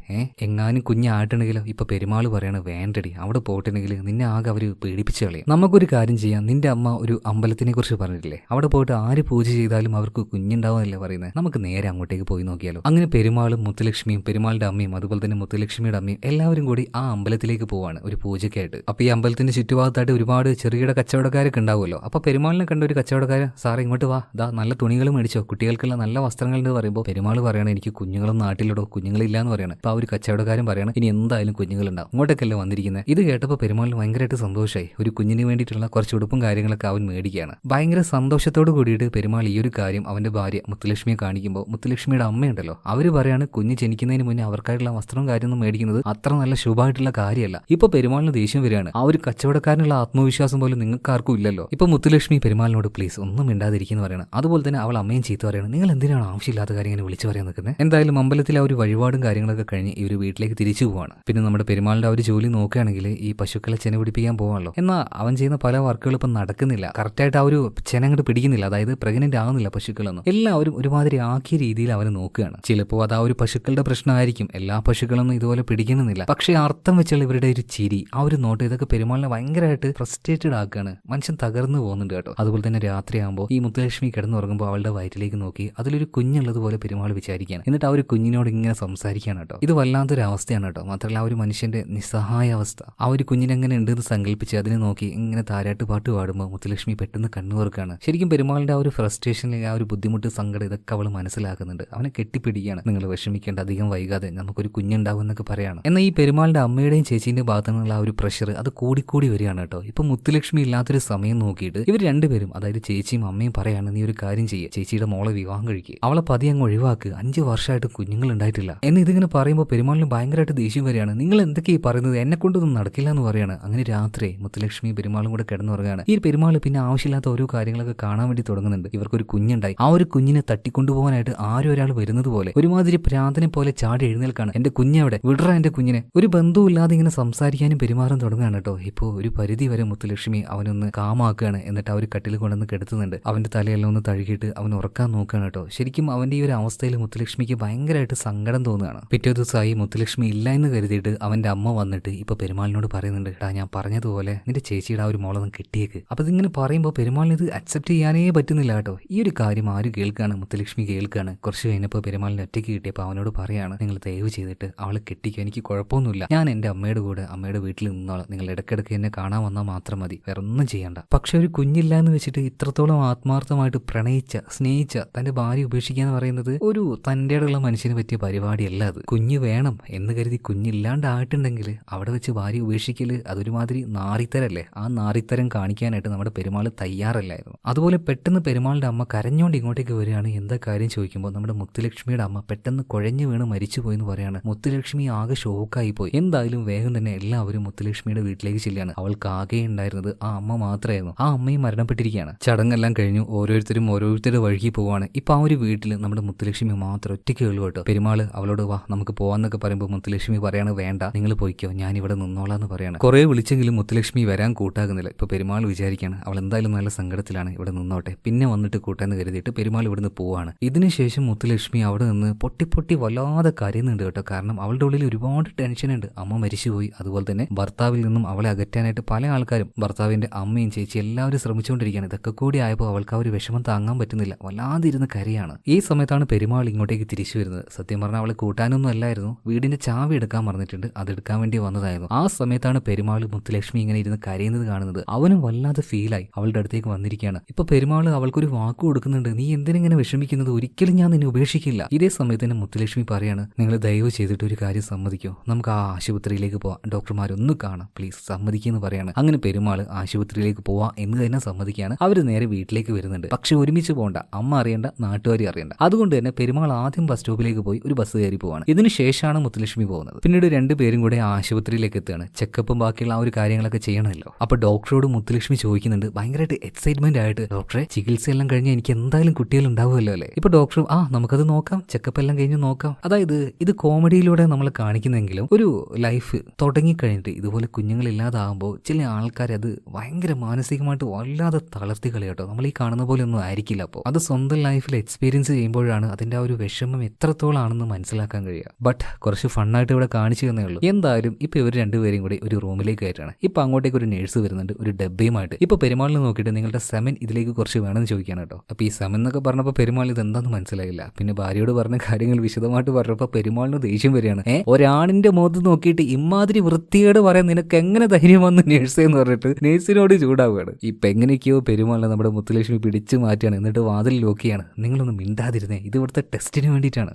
എങ്ങാനും കുഞ്ഞായിട്ടുണ്ടെങ്കിലോ. ഇപ്പൊ പെരുമാൾ പറയാണ്, വേണ്ടടി, അവിടെ പോയിട്ടുണ്ടെങ്കിൽ നിന്നെ ആകെ അവര് പേടിപ്പിച്ചു കളയും. നമുക്കൊരു കാര്യം ചെയ്യാം, നിന്റെ അമ്മ ഒരു അമ്പലത്തിനെ കുറിച്ച് പറഞ്ഞിട്ടില്ലേ, അവിടെ പോയിട്ട് ആര് പൂജ ചെയ്താലും അവർക്ക് കുഞ്ഞുണ്ടാവുന്നല്ലേ പറയുന്നത്, നമുക്ക് നേരെ അങ്ങോട്ടേക്ക് പോയി നോക്കിയാലോ. അങ്ങനെ പെരുമാളും മുത്തുലക്ഷ്മിയും പെരുമാളുടെ അമ്മയും അതുപോലെ തന്നെ മുത്തുലക്ഷ്മിയുടെ അമ്മയും എല്ലാവരും കൂടി ആ അമ്പലത്തിലേക്ക് പോവാണ് ഒരു പൂജയ്ക്കായിട്ട്. അപ്പൊ ഈ അമ്പലത്തിന്റെ ചുറ്റുഭാഗത്തായിട്ട് ഒരുപാട് ചെറുകിട കച്ചവടക്കാരൊക്കെ ഉണ്ടാവുമല്ലോ. അപ്പൊ പെരുമാളിനെ കണ്ട ഒരു കച്ചവടക്കാരൻ, സാറേ ഇങ്ങോട്ട് വാ, ദാ നല്ല തുണികൾ മേടിച്ചോ, കുട്ടികൾക്കുള്ള നല്ല വസ്ത്രങ്ങൾ എന്ന് പറയുമ്പോൾ പെരുമാൾ പറയണം, എനിക്ക് കുഞ്ഞുങ്ങളും നാട്ടിലിടോ, കുഞ്ഞുങ്ങളില്ല എന്ന് പറയണം. അപ്പൊ ആ ഒരു കച്ചവടക്കാരൻ പറയണം, ഇനി എന്തായാലും കുഞ്ഞുങ്ങളുണ്ടാവും, ഇങ്ങോട്ടൊക്കെയല്ലേ വന്നിരിക്കുന്നത്. ഇത് കേട്ടപ്പോൾ പെരുമാളിന് ഭയങ്കരമായിട്ട് സന്തോഷമായി. ഒരു കുഞ്ഞിന് വേണ്ടിയിട്ടുള്ള കുറച്ച് ഉടുപ്പും കാര്യങ്ങളൊക്കെ അവൻ മേടിക്കുകയാണ്. ഭയങ്കര സന്തോഷത്തോട് കൂടിയിട്ട് പെരുമാൾ ഈ ഒരു കാര്യം അവന്റെ ഭാര്യ മുത്തുലക്ഷ്മിയെ കാണിക്കുമ്പോൾ മുത്തുലക്ഷ്മിയുടെ അമ്മയുണ്ടല്ലോ, അവര് പറയാണ്, കുഞ്ഞ് ജനിക്കുന്നതിന് മുന്നേ അവർക്കായിട്ടുള്ള വസ്ത്രവും കാര്യമൊന്നും മേടിക്കുന്നത് അത്ര നല്ല ശുഭമായിട്ടുള്ള കാര്യമല്ല. ഇപ്പൊ പെരുമാളിന് ദേഷ്യം വരികയാണ്. ആ ഒരു കച്ചവടക്കാരനുള്ള ആത്മവിശ്വാസം പോലും നിങ്ങൾക്ക് ആർക്കും ഇല്ലല്ലോ. ഇപ്പൊ മുത്തുലക്ഷ്മി പെരുമാളിനോട് പ്ലീസ് ഒന്നും മിണ്ടാതിരിക്കുന്നു പറയണം. അതുപോലെ തന്നെ അവൾ അമ്മയും ചീത്ത പറയണം, നിങ്ങൾ എന്തിനാണ് ആവശ്യമില്ലാത്ത കാര്യം ഇങ്ങനെ വിളിച്ചു പറയാൻ നിൽക്കുന്നത്. എന്തായാലും അമ്പലത്തിൽ ആ ഒരു വഴിപാടും കാര്യങ്ങളൊക്കെ കഴിഞ്ഞ് ഈ ഒരു വീട്ടിലേക്ക് തിരിച്ചു പോവാണ്. പിന്നെ നമ്മുടെ പെരുമാളിന്റെ ആ ഒരു ജോലി നോക്കുകയാണെങ്കിൽ ഈ പശുക്കളെ ചെന പിടിപ്പിക്കാൻ പോകാമല്ലോ. എന്നാൽ അവൻ ചെയ്യുന്ന പല വർക്കുകളും ഇപ്പം നടക്കുന്നില്ല, കറക്റ്റായിട്ട് ആ ഒരു ചെന അങ്ങോട്ട് പിടിക്കുന്നില്ല, അതായത് പ്രഗ്നന്റ് ആകുന്നില്ല പശുക്കളൊന്നും. എല്ലാവരും ഒരുമാതിരി ആക്കിയ രീതിയിൽ അവന് നോക്കുകയാണ്. ചിലപ്പോൾ അത് ആ ഒരു പശുക്കളുടെ പ്രശ്നമായിരിക്കും, എല്ലാ പശുക്കളൊന്നും ഇതുപോലെ പിടിക്കുന്നില്ല. പക്ഷേ അർത്ഥം വെച്ചുള്ള ഇവരുടെ ഒരു ചിരി, ആ ഒരു നോട്ട്, ഇതൊക്കെ പെരുമാളിനെ ഭയങ്കരമായിട്ട് ഫ്രസ്ട്രേറ്റഡ് ആക്കുകയാണ്. മനുഷ്യൻ തകർന്നു പോകുന്നുണ്ട് കേട്ടോ. അതുപോലെ തന്നെ രാത്രിയാകുമ്പോൾ ഈ മുത്തുലക്ഷ്മി കിടന്നുറങ്ങുമ്പോൾ അവളുടെ വയറ്റിലേക്ക് നോക്കി അതിലൊരു കുഞ്ഞുള്ളതുപോലെ പെരുമാൾ വിചാരിക്കുകയാണ്. എന്നിട്ട് ആ ഒരു കുഞ്ഞിനോട് ഇങ്ങനെ സംസാരിക്കുകയാണ് കേട്ടോ. ഇത് വല്ലാത്തൊരു അവസ്ഥയാണ് കേട്ടോ. മാത്രമല്ല ആ ഒരു മനുഷ്യന്റെ നിസ്സഹായ അവസ്ഥ, ആ ഒരു കുഞ്ഞിനെങ്ങനെ ഉണ്ടെന്ന് സങ്കല്പിച്ച് അതിനെ നോക്കി ഇങ്ങനെ താരാട്ട് പാട്ട് പാടുമ്പോൾ മുത്തുലക്ഷ്മി പെട്ടെന്ന് കണ്ണുവർക്കാണ്. ശരിക്കും പെരുമാളിന്റെ ആ ഒരു ഫ്രസ്ട്രേഷനിൽ ആ ഒരു ബുദ്ധിമുട്ട്, സങ്കടം ഇതൊക്കെ അവൾ മനസ്സിലാക്കുന്നുണ്ട്. അവനെ കെട്ടിപ്പിടിക്കുകയാണ്. നിങ്ങൾ വിഷമിക്കേണ്ട, അധികം വൈകാതെ നമുക്കൊരു കുഞ്ഞുണ്ടാവും എന്നൊക്കെ പറയാണ്. എന്നാൽ ഈ പെരുമാളിന്റെ അമ്മയുടെയും ചേച്ചീന്റെ ഭാഗത്തു നിന്നുള്ള ആ ഒരു പ്രഷർ അത് കൂടിക്കൂടി വരികയാണ് കേട്ടോ. ഇപ്പൊ മുത്തുലക്ഷ്മി ഇല്ലാത്തൊരു സമയം നോക്കിയിട്ട് ഇവർ രണ്ടുപേരും, അതായത് ചേച്ചിയും അമ്മയും പറയാണ്, നീ ഒരു കാര്യം ചെയ്യുക, ചേച്ചിയുടെ മോളെ വിവാഹം കഴിക്കുക, അവളെ പതി അങ്ങ് ഒഴിവാക്കുക, 5 വർഷമായിട്ട് കുഞ്ഞുങ്ങൾ ഉണ്ടായിട്ടില്ല എന്ന് ഇതിങ്ങനെ പറയുമ്പോൾ പെരുമാളിന് ഭയങ്കരമായിട്ട് ദേഷ്യം വരികയാണ്. നിങ്ങൾ എന്തൊക്കെയാ പറയുന്നത്, എന്നെ കൊണ്ടൊന്നും നടക്കില്ല എന്ന് പറയാണ്. അങ്ങനെ രാത്രി മുത്തുലക്ഷ്മി പെരുമാളും കൂടെ കിടന്നുറങ്ങുകയാണ്. ഈ പെരുമാൾ പിന്നെ ആവശ്യമില്ലാത്ത ഓരോ കാര്യങ്ങളൊക്കെ കാണാൻ വേണ്ടി തുടങ്ങുന്നുണ്ട്. ഇവർക്കൊരു കുഞ്ഞുണ്ടായി, ആ ഒരു കുഞ്ഞിനെ തട്ടിക്കൊണ്ടുപോകാനായിട്ട് ആരും ഒരാൾ വരുന്നത് പോലെ ഒരുമാതിരി പ്രാന്തനെ പോലെ ചാടി എഴുന്നേൽക്കാണ്. എന്റെ കുഞ്ഞെവിടെ, വിടറ എന്റെ കുഞ്ഞിനെ. ഒരു ബന്ധവുമില്ലാതെ ഇങ്ങനെ സംസാരിക്കാനും പെരുമാറാൻ തുടങ്ങുകയാണ് കേട്ടോ. ഇപ്പോൾ ഒരു പരിധി വരെ മുത്തുലക്ഷ്മി അവനൊന്ന് കാമാക്കുകയാണ്. എന്നിട്ട് ആ ഒരു കട്ടിൽ കൊണ്ടുവന്ന് കിടത്തുന്നുണ്ട്. അവന്റെ തലയെല്ലാം ഒന്ന് തഴുകിയിട്ട് അവൻ ഉറക്കാൻ നോക്കുകയാണ് കേട്ടോ. ശരിക്കും അവന്റെ ഈ ഒരു അവസ്ഥയിൽ മുത്തുലക്ഷ്മിക്ക് ഭയങ്കരമായിട്ട് സങ്കടം തോന്നുകയാണ്. പിറ്റേ ദിവസമായി മുത്തുലക്ഷ്മി ഇല്ല എന്ന് കരുതിയിട്ട് അവന്റെ അമ്മ വന്നിട്ട് ഇപ്പൊ പെരുമാളിനോട് പറയുന്നുണ്ട്, ഞാൻ പറഞ്ഞതുപോലെ നിന്റെ ചേച്ചിയുടെ ആ ഒരു മോളൊന്നും കിട്ടിയേക്ക്. അപ്പൊ ഇതിങ്ങനെ പറയുമ്പോൾ പെരുമാളിന് ഇത് അക്സെപ്റ്റ് ചെയ്യാനേ പറ്റുന്നില്ല കേട്ടോ. ഈ ഒരു കാര്യം ആര് കേൾക്കാണ്, മുത്തുലക്ഷ്മി കേൾക്കാണ്. കുറച്ച് കഴിഞ്ഞപ്പോൾ പെരുമാളിന് ഒറ്റയ്ക്ക് കിട്ടിയപ്പോൾ അവനോട് പറയാണ്, നിങ്ങൾ ദയവ് ചെയ്തിട്ട് അവളെ കെട്ടിക്കുക, എനിക്ക് കുഴപ്പമൊന്നുമില്ല, ഞാൻ എന്റെ അമ്മയുടെ കൂടെ അമ്മയുടെ വീട്ടിൽ നിന്നോളാം, നിങ്ങൾ ഇടയ്ക്കിടയ്ക്ക് എന്നെ കാണാൻ വന്നാൽ മാത്രം മതി, വേറെ ഒന്നും ചെയ്യണ്ട. പക്ഷെ ഒരു കുഞ്ഞില്ല എന്ന് വെച്ചിട്ട് ഇത്രത്തോളം ആത്മാർത്ഥമായിട്ട് പ്രണയിച്ച സ്നേഹിച്ച തന്റെ ഭാര്യ ഉപേക്ഷിക്കുക എന്ന് പറയുന്നത് ഒരു തൻ്റെയുള്ള മനുഷ്യന് പറ്റിയ പരിപാടിയല്ല. അത് കുഞ്ഞ് വേണം എന്ന് കരുതി കുഞ്ഞില്ലാണ്ടായിട്ടുണ്ടെങ്കിൽ അവിടെ വെച്ച് ഭാര്യ ഉപേക്ഷിക്കല് അതൊരുമാതിരി നാറിത്തരല്ലേ. ആ നാറിത്തരം കാണിക്കാനായിട്ട് നമ്മുടെ പെരുമാൾ തയ്യാറല്ലായിരുന്നു. അതുപോലെ പെട്ടെന്ന് പെരുമാളിന്റെ അമ്മ കരഞ്ഞോണ്ട് ഇങ്ങോട്ടേക്ക് വരികയാണ്. എന്താ കാര്യം ചോദിക്കുമ്പോൾ നമ്മുടെ മുത്തുലക്ഷ്മിയുടെ അമ്മ പെട്ടെന്ന് കുഴഞ്ഞു വീണ് മരിച്ചുപോയി എന്ന് പറയാണ്. മുത്തുലക്ഷ്മി ആകെ ഷോക്കായി പോയി. എന്തായാലും വേഗം തന്നെ എല്ലാവരും മുത്തുലക്ഷ്മിയുടെ വീട്ടിലേക്ക് ചെല്ലുകയാണ്. അവൾക്ക് ആകെ ഉണ്ടായിരുന്നത് ആ അമ്മ മാത്രമായിരുന്നു. ആ അമ്മയും മരണപ്പെട്ടിരിക്കുകയാണ്. ചടങ്ങെല്ലാം കഴിഞ്ഞു ഓരോരുത്തരും ഓരോരുത്തരുടെ വഴിക്ക് പോവാണ്. ഇപ്പൊ ആ ഒരു വീട്ടിൽ നമ്മുടെ മുത്തുലക്ഷ്മി മാത്രം ഒറ്റയ്ക്ക് ഉള്ളു കേട്ടോ. പെരുമാൾ അവളോട് വാ നമുക്ക് പോവാന്നൊക്കെ പറയുമ്പോൾ മുത്തുലക്ഷ്മി പറയാണ് വേണ്ട, നിങ്ങൾ പോയിക്കോ, ഞാൻ ഇവിടെ നിന്നോളാന്ന് പറയാണ്. കുറെ വിളിച്ചെങ്കിലും മുത്തുലക്ഷ്മി വരാൻ കൂട്ടാകുന്നില്ല. ഇപ്പൊ പെരുമാൾ വിചാരിക്കാണ് അവൾ എന്തായാലും നല്ല സങ്കടത്തിലാണ്, ഇവിടെ നിന്നോട്ടെ, പിന്നെ വന്നിട്ട് കൂട്ടാന്ന് കരുതിയിട്ട് പെരുമാൾ ഇവിടുന്ന് പോവാണ്. ഇതിനുശേഷം മുത്തുലക്ഷ്മി അവിടെ നിന്ന് പൊട്ടി പൊട്ടി വല്ലാതെ കരയുന്നുണ്ട് കേട്ടോ. കാരണം അവളുടെ ഉള്ളിൽ ഒരുപാട് ടെൻഷൻ ഉണ്ട്. അമ്മ മരിച്ചുപോയി, അതുപോലെ തന്നെ ഭർത്താവിൽ നിന്നും അവളെ അകറ്റാനായിട്ട് പല ആൾക്കാരും, ഭർത്താവിന്റെ അമ്മയും ചേച്ചി എല്ലാവരും ശ്രമിച്ചുകൊണ്ടിരിക്കുകയാണ്. ഇതൊക്കെ കൂടി ആയപ്പോൾ അവൾക്ക് ആ ഒരു വിഷമം താങ്ങാൻ പറ്റുന്നില്ല, വല്ലാതെ ഇരുന്ന് കരയാണ്. ഈ സമയത്താണ് പെരുമാൾ ഇങ്ങോട്ടേക്ക് തിരിച്ചു വരുന്നത്. സത്യം പറഞ്ഞാൽ അവളെ കൂട്ടാനൊന്നും അല്ലായിരുന്നു, വീടിന്റെ ചാവി എടുക്കാൻ മറന്നിട്ടുണ്ട്, അതെടുക്കാൻ വേണ്ടി വന്നതായിരുന്നു. ആ സമയത്താണ് പെരുമാൾ മുത്തുലക്ഷ്മി ഇങ്ങനെ ഇരുന്ന് കരയുന്നത് കാണുന്നത്. അവനും വല്ലാതെ ഫീലായി അവളുടെ അടുത്തേക്ക് വന്നിരിക്കുകയാണ്. ഇപ്പൊ പെരുമാൾ അവൾക്കൊരു വാക്ക് കൊടുക്കുന്നുണ്ട്, നീ എന്തിനിങ്ങനെ വിഷമിക്കുന്നത്, ഒരിക്കലും ഞാൻ നിന്നെ ഉപേക്ഷിക്കില്ല. ഇതേ സമയത്ത് തന്നെ മുത്തുലക്ഷ്മി പറയാണ്, നിങ്ങൾ ദയവ് ചെയ്തിട്ട് ഒരു കാര്യം സമ്മതിക്കോ, നമുക്ക് ആ ആശുപത്രിയിലേക്ക് പോവാം, ഡോക്ടർമാരൊന്ന് കാണാം പ്ലീസ്, സമ്മതിക്കെന്ന് പറയാണ്. അങ്ങനെ പെരുമാൾ ആശുപത്രിയിലേക്ക് പോവാ എന്ന് തന്നെ സമ്മതിക്കുകയാണ്. അവർ നേരെ വീട്ടിലേക്ക് വരുന്നുണ്ട്. പക്ഷെ ഒരുമിച്ച് പോകണ്ട, അമ്മ അറിയണ്ട, നാട്ടുകാരി അറിയണ്ട. അതുകൊണ്ട് തന്നെ പെരുമാൾ ആദ്യം ബസ് സ്റ്റോപ്പിലേക്ക് പോയി ഒരു ബസ് കയറി പോവാണ്. ഇതിന് ശേഷമാണ് മുത്തുലക്ഷ്മി പോകുന്നത്. പിന്നീട് രണ്ടുപേരും കൂടെ ആശുപത്രിയിലേക്ക് എത്തുകയാണ്. ചെക്കപ്പും ബാക്കിയുള്ള ആ ഒരു കാര്യങ്ങളൊക്കെ ചെയ്യണമല്ലോ. അപ്പൊ ഡോക്ടറോട് മുത്തുലക്ഷ്മി ചോദിക്കുന്നുണ്ട് ഭയങ്കരമായിട്ട് എക്സൈറ്റ്മെന്റ് ആയിട്ട്, ഡോക്ടറെ ചികിത്സയെല്ലാം കഴിഞ്ഞ് എനിക്ക് എന്തായാലും കുട്ടികൾ ഉണ്ടാവുമല്ലോ അല്ലേ. ഇപ്പൊ ഡോക്ടർ നമുക്കത് നോക്കാം, ചെക്കപ്പ് എല്ലാം കഴിഞ്ഞ് നോക്കാം. അതായത് ഇത് കോമഡിയിലൂടെ നമ്മൾ കാണിക്കുന്നെങ്കിലും ഒരു ലൈഫ് തുടങ്ങിക്കഴിഞ്ഞിട്ട് ഇതുപോലെ കുഞ്ഞുങ്ങളില്ലാതാകുമ്പോൾ ചില ആൾക്കാർ അത് ഭയങ്കര മാനസികമായിട്ട് വല്ലാതെ തളർത്തി കളയാട്ടോ. നമ്മൾ ഈ കാണുന്ന പോലെ ഒന്നും ആയിരിക്കില്ല. അപ്പോൾ അത് സ്വന്തം ലൈഫിൽ എക്സ്പീരിയൻസ് ചെയ്യുമ്പോഴാണ് അതിന്റെ ആ ഒരു വിഷമം എത്രത്തോളാണെന്ന് മനസ്സിലാക്കാൻ കഴിയുക. ബട്ട് കുറച്ച് ഫണ്ണായിട്ട് ഇവിടെ കാണിച്ചു തന്നേ ഉള്ളൂ. എന്തായാലും ഇപ്പൊ ഇവർ രണ്ടുപേരും കൂടി ഒരു റൂമിലേക്ക് ആയിട്ടാണ്. ഇപ്പൊ അങ്ങോട്ടേക്ക് ഒരു നേഴ്സ് വരുന്നുണ്ട് ഒരു ഡബ്ബയുമായിട്ട്. ഇപ്പൊ പെരുമാളിനെ നോക്കിയിട്ട് നിങ്ങളുടെ സെമൻ ഇതിലേക്ക് കുറച്ച് വേണമെന്ന് ചോദിക്കാൻ കേട്ടോ. അപ്പൊ ഈ സെമൻ എന്നൊക്കെ പറഞ്ഞപ്പോൾ പെരുമാൾ ഇത് എന്താന്ന് മനസ്സിലായില്ല. പിന്നെ ഭാര്യയോട് പറഞ്ഞ കാര്യങ്ങൾ വിശദമായിട്ട് പറഞ്ഞപ്പോൾ പെരുമാളിന് ദേഷ്യം വരികയാണ്. ഒരാണിന്റെ മുഖത്ത് നോക്കിയിട്ട് ഇമാതിരി വൃത്തികേട് പറയാൻ നിനക്ക് എങ്ങനെ ധൈര്യം വന്ന് നേഴ്സ് എന്ന് പറഞ്ഞിട്ട് നേഴ്സിനോട് ചൂടാവുകയാണ്. ഇപ്പൊ എങ്ങനെയൊക്കെയോ പെരുമാളിനെ നമ്മുടെ മുത്തുലക്ഷ്മി പിടിച്ചു മാറ്റിയാണ്. എന്നിട്ട് വാതിൽ ലോക്ക് ചെയ്യാണ്. നിങ്ങളൊന്ന് മിണ്ടാതിരുന്നേ, ഇത് ഇവിടുത്തെ ടെസ്റ്റിന് വേണ്ടിയിട്ടാണ്.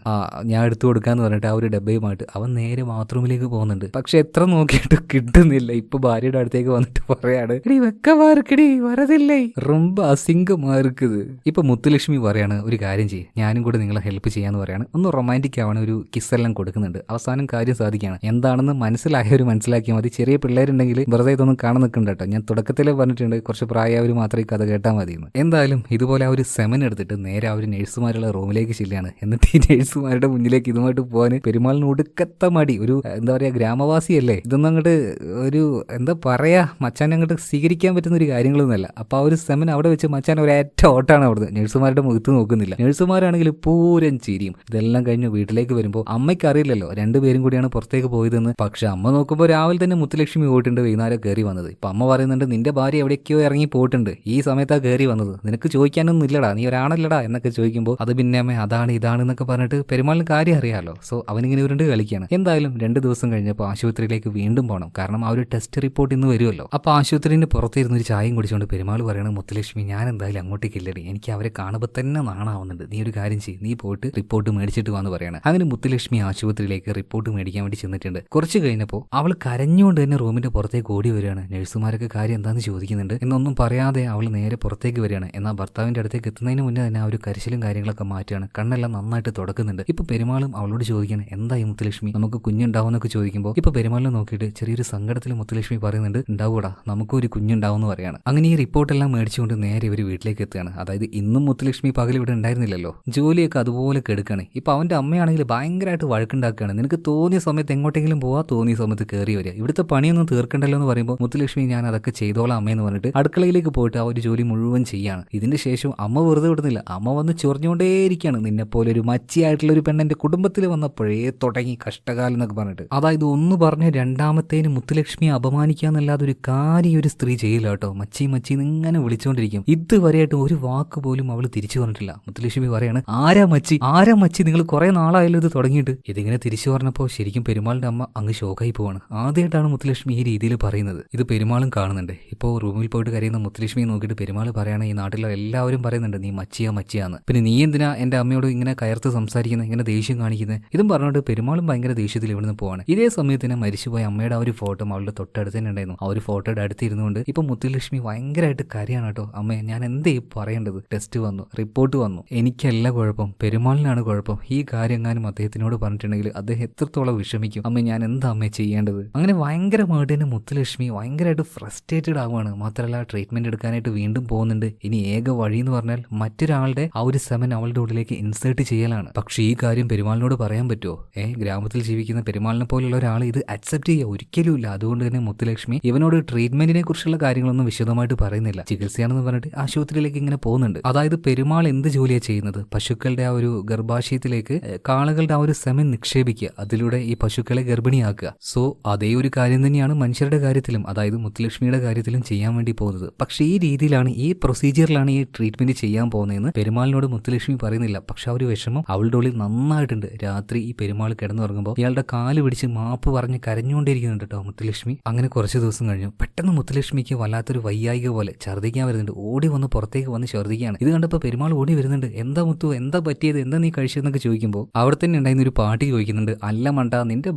ഞാൻ എടുത്തു കൊടുക്കാന്ന് പറഞ്ഞിട്ട് ആ ഒരു ഡബ്ബയുമായിട്ട് അവൻ നേരെ ബാത്റൂമിലേക്ക് പോകുന്നുണ്ട്. പക്ഷെ എത്ര നോക്കിയിട്ട് കിട്ടുന്നില്ല. ഇപ്പൊ ഭാര്യയുടെ അടുത്തേക്ക് വന്നിട്ട് പറയാണ്, വെക്കമാർക്കടി വരതില്ലേ, ரொம்ப അസിംഗമാ இருக்குது. ഇപ്പൊ മുത്തുലക്ഷ്മി പറയാണ്, ഒരു കാര്യം ചെയ്യും, ഞാനും കൂടെ നിങ്ങളെ ഹെൽപ്പ് ചെയ്യാന്ന് പറയാണ്. ഒന്ന് റൊമാൻറ്റിക് ആവാണ്, ഒരു കിസ്സെല്ലാം കൊടുക്കുന്നുണ്ട്. അവസാനം കാര്യം സാധിക്കുകയാണ്. എന്താണെന്ന് മനസ്സിലായവർ മനസ്സിലാക്കിയാൽ മതി. ചെറിയ പിള്ളേരുണ്ടെങ്കിൽ വെറുതെ ഇതൊന്നും കാണാൻ നിൽക്കണ്ട കേട്ടോ. ഞാൻ തുടക്കത്തിലേ പറഞ്ഞിട്ടുണ്ട് കുറച്ച് പ്രായമായവർ മാത്രമേ കഥ കേട്ടാൽ മതിയെന്ന്. എന്തായാലും ഇതുപോലെ ആ ഒരു സെമൻ എടുത്തിട്ട് നേരെ ആ ഒരു നേഴ്സുമാരുള്ള റൂമിലേക്ക് ചെല്ലുകയാണ്. എന്നിട്ട് ഈ നേഴ്സുമാരുടെ മുന്നിലേക്ക് ഇതുമായിട്ട് പോകാൻ പെരുമാളിന് ഒടുക്കത്ത മടി. ഒരു എന്താ പറയാ, ഗ്രാമവാസിയല്ലേ, ഇതൊന്നും അങ്ങോട്ട് ഒരു എന്താ പറയാ മച്ചാൻ അങ്ങോട്ട് സ്വീകരിക്കാൻ പറ്റുന്ന ഒരു കാര്യങ്ങളൊന്നുമല്ല. അപ്പൊ ആ ഒരു സെമൻ അവിടെ വെച്ച് മച്ചാൻ ഒരേറ്റ ഓട്ടാണ് അവിടുന്ന്. നേഴ്സുമാരുടെ മുഖത്ത് നോക്കുന്നില്ല. നേഴ്സുമാരാണെങ്കിൽ പൂരം ചിരിയും. ഇതെല്ലാം കഴിഞ്ഞ് വീട്ടിലേക്ക് വരുമ്പോൾ അമ്മയ്ക്ക് അറിയില്ലല്ലോ രണ്ടുപേരും കൂടിയാണ് പുറത്തേക്ക് പോയതെന്ന്. പക്ഷെ അമ്മ നോക്കുമ്പോൾ രാവിലെ തന്നെ മുത്തുലക്ഷ്മി പോയിട്ടുണ്ട്, വൈകുന്നേരം കയറി വന്നത്. ഇപ്പൊ അമ്മ പറയുന്നുണ്ട്, നിന്റെ ഭാര്യ എവിടേക്കോ ഇറങ്ങി പോയിട്ടുണ്ട്, ഈ സമയത്താണ് കയറി വന്നത്, നിനക്ക് ചോദിക്കാനൊന്നും ഇല്ലടാ, നീ ഒരാണല്ലടാ എന്നൊക്കെ ചോദിക്കുമ്പോൾ അത് പിന്നെ അമ്മ അതാണ് ഇതാണ് എന്നൊക്കെ പറഞ്ഞിട്ട് പെരുമാളിന് കാര്യം അറിയാമല്ലോ. സോ അവനിങ്ങനെ ഉരുണ്ട് കളിക്കുകയാണ്. എന്തായാലും 2 ദിവസം കഴിഞ്ഞപ്പോൾ ആശുപത്രിയിലേക്ക് വീണ്ടും പോകണം. കാരണം ആ ഒരു ടെസ്റ്റ് റിപ്പോർട്ട് ഇന്ന് വരുമല്ലോ. അപ്പൊ ആശുപത്രിന്റെ പുറത്തിരുന്ന് ഒരു ചായയും കുടിച്ചുകൊണ്ട് പെരുമാൾ പറയണം, മുത്തുലക്ഷ്മി ഞാൻ എന്തായാലും അങ്ങോട്ടേക്ക് ഇല്ലടി, എനിക്ക് അവരെ കാണുമ്പോൾ തന്നെ നാണാവുന്നുണ്ട്, നീ ഒരു കാര്യം ചെയ്യും, നീ പോയിട്ട് റിപ്പോർട്ട് മേടിച്ചിട്ട് വന്ന് പറയാണ്. അങ്ങനെ മുത്തുലക്ഷ്മി ആശുപത്രിയിലേക്ക് റിപ്പോർട്ട് മേടിക്കാൻ വേണ്ടി ചെന്നിട്ടുണ്ട്. കുറച്ച് കഴിഞ്ഞപ്പോൾ അവൾ കരഞ്ഞുകൊണ്ട് തന്നെ റൂമിന്റെ പുറത്തേക്ക് ഓടി വരികയാണ്. നഴ്സുമാരൊക്കെ കാര്യം എന്താണെന്ന് ചോദിക്കുന്നുണ്ട്. എന്നൊന്നും പറയാതെ അവൾ നേരെ പുറത്തേക്ക് വരികയാണ്. എന്നാൽ ഭർത്താവിന്റെ അടുത്തേക്ക് എത്തുന്നതിന് മുന്നേ തന്നെ ആ ഒരു കരച്ചിലും കാര്യങ്ങളൊക്കെ മാറ്റുകയാണ്. കണ്ണെല്ലാം നന്നായിട്ട് തുടക്കുന്നുണ്ട്. ഇപ്പൊ പെരുമാളും അവളോട് ചോദിക്കുകയാണ്, എന്തായി മുത്തുലക്ഷ്മി, നമുക്ക് കുഞ്ഞുണ്ടാവുന്നൊക്കെ ചോദിക്കുമ്പോൾ ഇപ്പൊ പെരുമാളിനെ നോക്കിയിട്ട് ചെറിയൊരു സങ്കടത്തിൽ മുത്തുലക്ഷ്മി പറയുന്നുണ്ട്, ഉണ്ടാവൂടാ, നമുക്കും ഒരു കുഞ്ഞുണ്ടാവുമെന്ന് പറയാണ്. അങ്ങനെ ഈ റിപ്പോർട്ടെല്ലാം മേടിച്ചുകൊണ്ട് നേരെ ഇവർ വീട്ടിലേക്ക് എത്തുകയാണ്. അതായത് ഇന്നും മുത്തുലക്ഷ്മി പകൽ ഇവിടെ ഉണ്ടായിരുന്നില്ലല്ലോ, ജോലിയൊക്കെ അതുപോലെ കെടുക്കാണ്. ഇപ്പൊ അവന്റെ അമ്മയാണെങ്കിൽ ഭയങ്കരമായിട്ട് വഴക്കുണ്ടാക്കുകയാണ്. നിനക്ക് തോന്നിയ സമയത്ത് എങ്ങോട്ടെങ്കിലും പോവാ, തോന്നിയ സമയത്ത് കയറി വരിക, ഇവിടുത്തെ പണിയൊന്നും തീർക്കണ്ടല്ലോ എന്ന് പറയുമ്പോൾ മുത്തുലക്ഷ്മി ഞാൻ അതൊക്കെ ചെയ്തോളാം അമ്മയെന്ന് പറഞ്ഞിട്ട് അടുക്കളയിലേക്ക് പോയിട്ട് ആ ഒരു ജോലി മുഴുവൻ ചെയ്യാണ്. ഇതിന് ശേഷം അമ്മ വെറുതെ വിടുന്നില്ല. അമ്മ വന്ന് ചൊറിഞ്ഞുകൊണ്ടേയിരിക്കുകയാണ്, നിന്നെപ്പോലെ ഒരു മച്ചിയായിട്ടുള്ള ഒരു പെണ്ണെന്റെ കുടുംബത്തിൽ വന്നപ്പോഴേ തുടങ്ങി കഷ്ടകാലം എന്നൊക്കെ പറഞ്ഞിട്ട്. അതായത് ഒന്ന് പറഞ്ഞ രണ്ടാമത്തേന് മുത്തുലക്ഷ്മിയെ അപമാനിക്കാന്നല്ലാതെ ഒരു കാര്യം ഒരു സ്ത്രീ ചെയ്യില്ല കേട്ടോ. മച്ചി മച്ചി ഇങ്ങനെ വിളിച്ചുകൊണ്ടിരിക്കും. ഇതുവരെയായിട്ട് ഒരു വാക്ക് പോലും അവൾ തിരിച്ചു പറഞ്ഞിട്ടില്ല. മുത്തുലക്ഷ്മി പറയാണ്, ആരാ മച്ചി, നിങ്ങൾ കുറെ നാളായല്ലോ ഇത് തുടങ്ങിയിട്ട്. ഇതിങ്ങനെ തിരിച്ചു പറഞ്ഞപ്പോൾ ശരിക്കും പെരുമാളിന്റെ അമ്മ അങ്ങ് ഷോക്കായി പോവാണ്. ആദ്യമായിട്ടാണ് മുത്തുലക്ഷ്മി ഈ രീതിയിൽ പറയുന്നത്. ഇത് പെരുമാളും കാണുന്നുണ്ട്. ഇപ്പോൾ റൂമിൽ പോയിട്ട് കരയുന്ന മുത്തുലക്ഷ്മിയെ നോക്കിയിട്ട് പെരുമാൾ പറയാണ്, ഈ നാട്ടിലെ എല്ലാവരും പറയുന്നുണ്ട് നീ മച്ചിയാന്ന്. പിന്നെ നീ എന്തിനാ എന്റെ അമ്മയോട് ഇങ്ങനെ കയർത്ത് സംസാരിക്കുന്നത്, ഇങ്ങനെ ദേഷ്യം കാണിക്കുന്നത്? ഇതും പറഞ്ഞുകൊണ്ട് പെരുമാളും ഭയങ്കര ദേഷ്യത്തിൽ ഇവിടുന്ന് പോവാണ്. ഇതേ സമയത്ത് തന്നെ മരിച്ചുപോയ അമ്മയുടെ ആ ഒരു ഫോട്ടോ അവളുടെ തൊട്ടടുത്ത് തന്നെ ഉണ്ടായിരുന്നു. ആ ഒരു ഫോട്ടോയുടെ അടുത്തിരുന്നുകൊണ്ട് ഇപ്പൊ മുത്തുലക്ഷ്മി ഭയങ്കരമായിട്ട് കരയാണ് കേട്ടോ. അമ്മേ, ഞാൻ എന്തേ പറയേണ്ടത്? ടെസ്റ്റ് വന്നു, റിപ്പോർട്ട് വന്നു, എനിക്കല്ല കുഴപ്പം, പെരുമാളിനാണ് കുഴപ്പം. ഈ കാര്യം എങ്ങാനും അദ്ദേഹത്തിനോട് പറഞ്ഞിട്ടുണ്ടെങ്കിൽ അദ്ദേഹം എത്രത്തോളം വിഷമിക്കും. അമ്മ, ഞാൻ എന്താ അമ്മേ ചെയ്യേണ്ടത്? അങ്ങനെ ഭയങ്കരമായിട്ട് തന്നെ മുത്തുലക്ഷ്മി ഭയങ്കരമായിട്ട് ഫ്രസ്ട്രേറ്റഡ് ആവുകയാണ്. മാത്രമല്ല ട്രീറ്റ്മെന്റ് എടുക്കാനായിട്ട് വീണ്ടും പോകുന്നുണ്ട്. ഇനി ഏക വഴി എന്ന് പറഞ്ഞാൽ മറ്റൊരാളുടെ ആ ഒരു സെമൻ അവളുടെ ഉള്ളിലേക്ക് ഇൻസേർട്ട് ചെയ്യലാണ്. പക്ഷേ ഈ കാര്യം പെരുമാളിനോട് പറയാൻ പറ്റുമോ? ഗ്രാമത്തിൽ ജീവിക്കുന്ന പെരുമാളിനെ പോലുള്ള ഒരാൾ ഇത് അക്സെപ്റ്റ് ചെയ്യുക ഒരിക്കലും ഇല്ല. അതുകൊണ്ട് തന്നെ മുത്തുലക്ഷ്മി ഇവനോട് ട്രീറ്റ്മെന്റിനെ കുറിച്ചുള്ള കാര്യങ്ങളൊന്നും വിശദമായിട്ട് പറയുന്നില്ല. ചികിത്സയാണെന്ന് പറഞ്ഞിട്ട് ആശുപത്രിയിലേക്ക് ഇങ്ങനെ പോകുന്നുണ്ട്. അതായത് പെരുമാൾ എന്ത് ജോലിയാണ് ചെയ്യുന്നത്? പശുക്കളുടെ ആ ഒരു ഗർഭാശയത്തിലേക്ക് കാളകളുടെ ആ ഒരു സെമൻ നിക്ഷേപിക്കുക, അതിലൂടെ ഈ പശുക്കളെ ഗർഭിണിയാക്കുക. സോ അതേ ഒരു കാര്യം തന്നെയാണ് മനുഷ്യരുടെ കാര്യത്തിലും, അതായത് മുത്തുലക്ഷ്മിയുടെ കാര്യത്തിലും ചെയ്യാൻ വേണ്ടി പോകുന്നത്. പക്ഷേ ഈ രീതിയിലാണ്, ഈ പ്രൊസീജിയറിലാണ് ഈ ട്രീറ്റ്മെന്റ് ചെയ്യാൻ പോകുന്നതെന്ന് പെരുമാളിനോട് മുത്തുലക്ഷ്മി പറയുന്നില്ല. പക്ഷെ ആ ഒരു വിഷമം അവളുടെ ഉള്ളിൽ നന്നായിട്ടുണ്ട്. രാത്രി ഈ പെരുമാൾ കിടന്നുറങ്ങുമ്പോൾ ഇയാളുടെ കാല് പിടിച്ച് മാപ്പ് പറഞ്ഞ് കരഞ്ഞുകൊണ്ടിരിക്കുന്നുണ്ട് കേട്ടോ മുത്തുലക്ഷ്മി. അങ്ങനെ കുറച്ച് ദിവസം കഴിഞ്ഞു. പെട്ടെന്ന് മുത്തുലക്ഷ്മിക്ക് വല്ലാത്തൊരു വയ്യായിക പോലെ ഛർദ്ദിക്കാൻ വരുന്നുണ്ട്. ഓടി വന്ന് പുറത്തേക്ക് വന്ന് ഛർദ്ദിക്കുകയാണ്. ഇത് കണ്ടപ്പോൾ പെരുമാൾ ഓടി വരുന്നുണ്ട്. എന്താ മുത്തു, എന്താ പറ്റിയത്, എന്താ നീ കഴിച്ചതെന്നൊക്കെ ചോദിക്കുമ്പോൾ അവിടെ തന്നെ ഉണ്ടായിരുന്ന ഒരു പാട്ടി ചോദിക്കുന്നുണ്ട്, അല്ല മണ്ട, നിന്റെ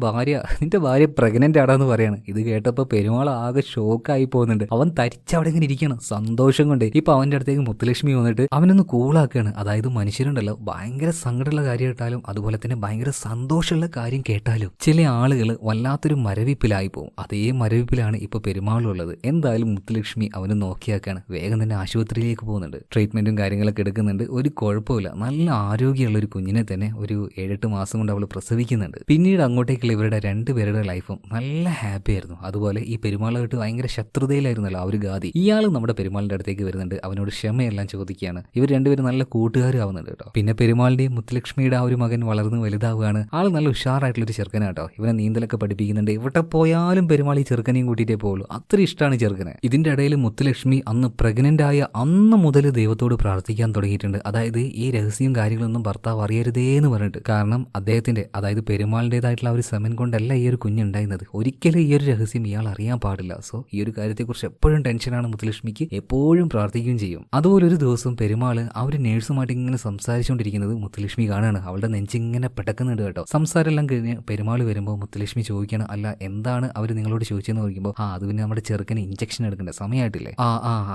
ഭാര്യ പ്രഗ്നന്റ് ആടാന്ന് പറയാണ്. ഇത് കേട്ടപ്പോൾ പെരുമാൾ ആകെ ഷോക്കായി പോകുന്നുണ്ട്. അവൻ തരിച്ചവിടെ ഇങ്ങനെ ഇരിക്കണം സന്തോഷം കൊണ്ട്. ഇപ്പൊ അവന്റെ അടുത്തേക്ക് മുത്തുലക്ഷ്മി വന്നിട്ട് അവനൊന്ന് കൂളാക്കുകയാണ്. അതായത് മനുഷ്യരുണ്ടല്ലോ, ഭയങ്കര സങ്കടമുള്ള കാര്യം കേട്ടാലും അതുപോലെ തന്നെ ഭയങ്കര സന്തോഷമുള്ള കാര്യം കേട്ടാലും ചില ആളുകൾ വല്ലാത്തൊരു മരവിപ്പിലായി പോകും. അതേ മരവിപ്പിലാണ് ഇപ്പൊ പെരുമാളുള്ളത്. എന്തായാലും മുത്തുലക്ഷ്മി അവന് നോക്കിയാക്കാണ്. വേഗം തന്നെ ആശുപത്രിയിലേക്ക് പോകുന്നുണ്ട്. ട്രീറ്റ്മെന്റും കാര്യങ്ങളൊക്കെ എടുക്കുന്നുണ്ട്. ഒരു കുഴപ്പമില്ല, നല്ല ആരോഗ്യമുള്ള ഒരു കുഞ്ഞിനെ തന്നെ ഒരു 7-8 മാസം കൊണ്ട് അവൾ പ്രസവിക്കുന്നുണ്ട്. പിന്നീട് അങ്ങോട്ടേക്കുള്ള ഇവരുടെ രണ്ടുപേരുടെ ലൈഫും നല്ല ഹാപ്പി ആയിരുന്നു. അതുപോലെ ഈ പെരുമാളായിട്ട് ഭയങ്കര ശത്രുതയിലായിരുന്നല്ലോ ആ ഒരു ഗാദി. ഇയാൾ നമ്മുടെ പെരുമാളിന്റെ അടുത്തേക്ക് വരുന്നുണ്ട്. അവനോട് ക്ഷമയെല്ലാം ചോദിക്കുകയാണ്. ഇവർ രണ്ടുപേരും നല്ല കൂട്ടുകാരും ആവുന്നുണ്ട് കേട്ടോ. പിന്നെ പെരുമാളിന്റെയും മുത്തുലക്ഷ്മിയുടെ ആ ഒരു മകൻ വളർന്ന് വലുതാവുകയാണ്. ആൾ നല്ല ഉഷാറായിട്ടുള്ളൊരു ചെറുക്കനാട്ടോ. ഇവനെ നീന്തലൊക്കെ പഠിപ്പിക്കുന്നുണ്ട്. ഇവിടെ പോയാലും പെരുമാൾ ഈ ചെറുക്കനെയും കൂട്ടിയിട്ടേ പോകുള്ളൂ. അത്ര ഇഷ്ടമാണ് ചെറുക്കനെ. ഇതിന്റെ ഇടയിൽ മുത്തുലക്ഷ്മി അന്ന് പ്രഗ്നന്റ് ആയ അന്ന് മുതൽ ദൈവത്തോട് പ്രാർത്ഥിക്കാൻ തുടങ്ങിയിട്ടുണ്ട്. അതായത് ഈ രഹസ്യം കാര്യങ്ങളൊന്നും ഭർത്താവ് അറിയരുതേ എന്ന് പറഞ്ഞിട്ട്. കാരണം അദ്ദേഹത്തിന്റെ, അതായത് പെരുമാളിൻ്റെതായിട്ടുള്ള ആ ഒരു സെമൻ കൊണ്ടല്ല ഈ ഒരു കുഞ്ഞുണ്ടായിരുന്നത്. ഒരിക്കലും ഈ ഒരു രഹസ്യം ഇയാൾ അറിയാൻ പാടില്ല. സോ ഈ ഒരു കാര്യത്തെക്കുറിച്ച് എപ്പോഴും ടെൻഷനാണ് മുത്തുലക്ഷ്മിക്ക്. എപ്പോഴും പ്രാർത്ഥിക്കുകയും ചെയ്യും. അതുപോലെ ഒരു ദിവസം പെരുമാള് ആ ഒരു നേഴ്സുമായിട്ട് ഇങ്ങനെ സംസാരിച്ചുകൊണ്ടിരിക്കുന്നത് മുത്തുലക്ഷ്മി കാണാണ്. അവളുടെ നെഞ്ചിങ്ങനെ പെടക്കുന്നുണ്ട് കേട്ടോ. സംസാരം എല്ലാം കഴിഞ്ഞ് പെരുമാൾ വരുമ്പോൾ മുത്തുലക്ഷ്മി ചോദിക്കണം, അല്ല എന്താണ് അവർ നിങ്ങളോട് ചോദിച്ചെന്ന് ചോദിക്കുമ്പോൾ, അത് പിന്നെ നമ്മുടെ ചെറുക്കന് ഇഞ്ചക്ഷൻ എടുക്കേണ്ട സമയമായിട്ടില്ലേ?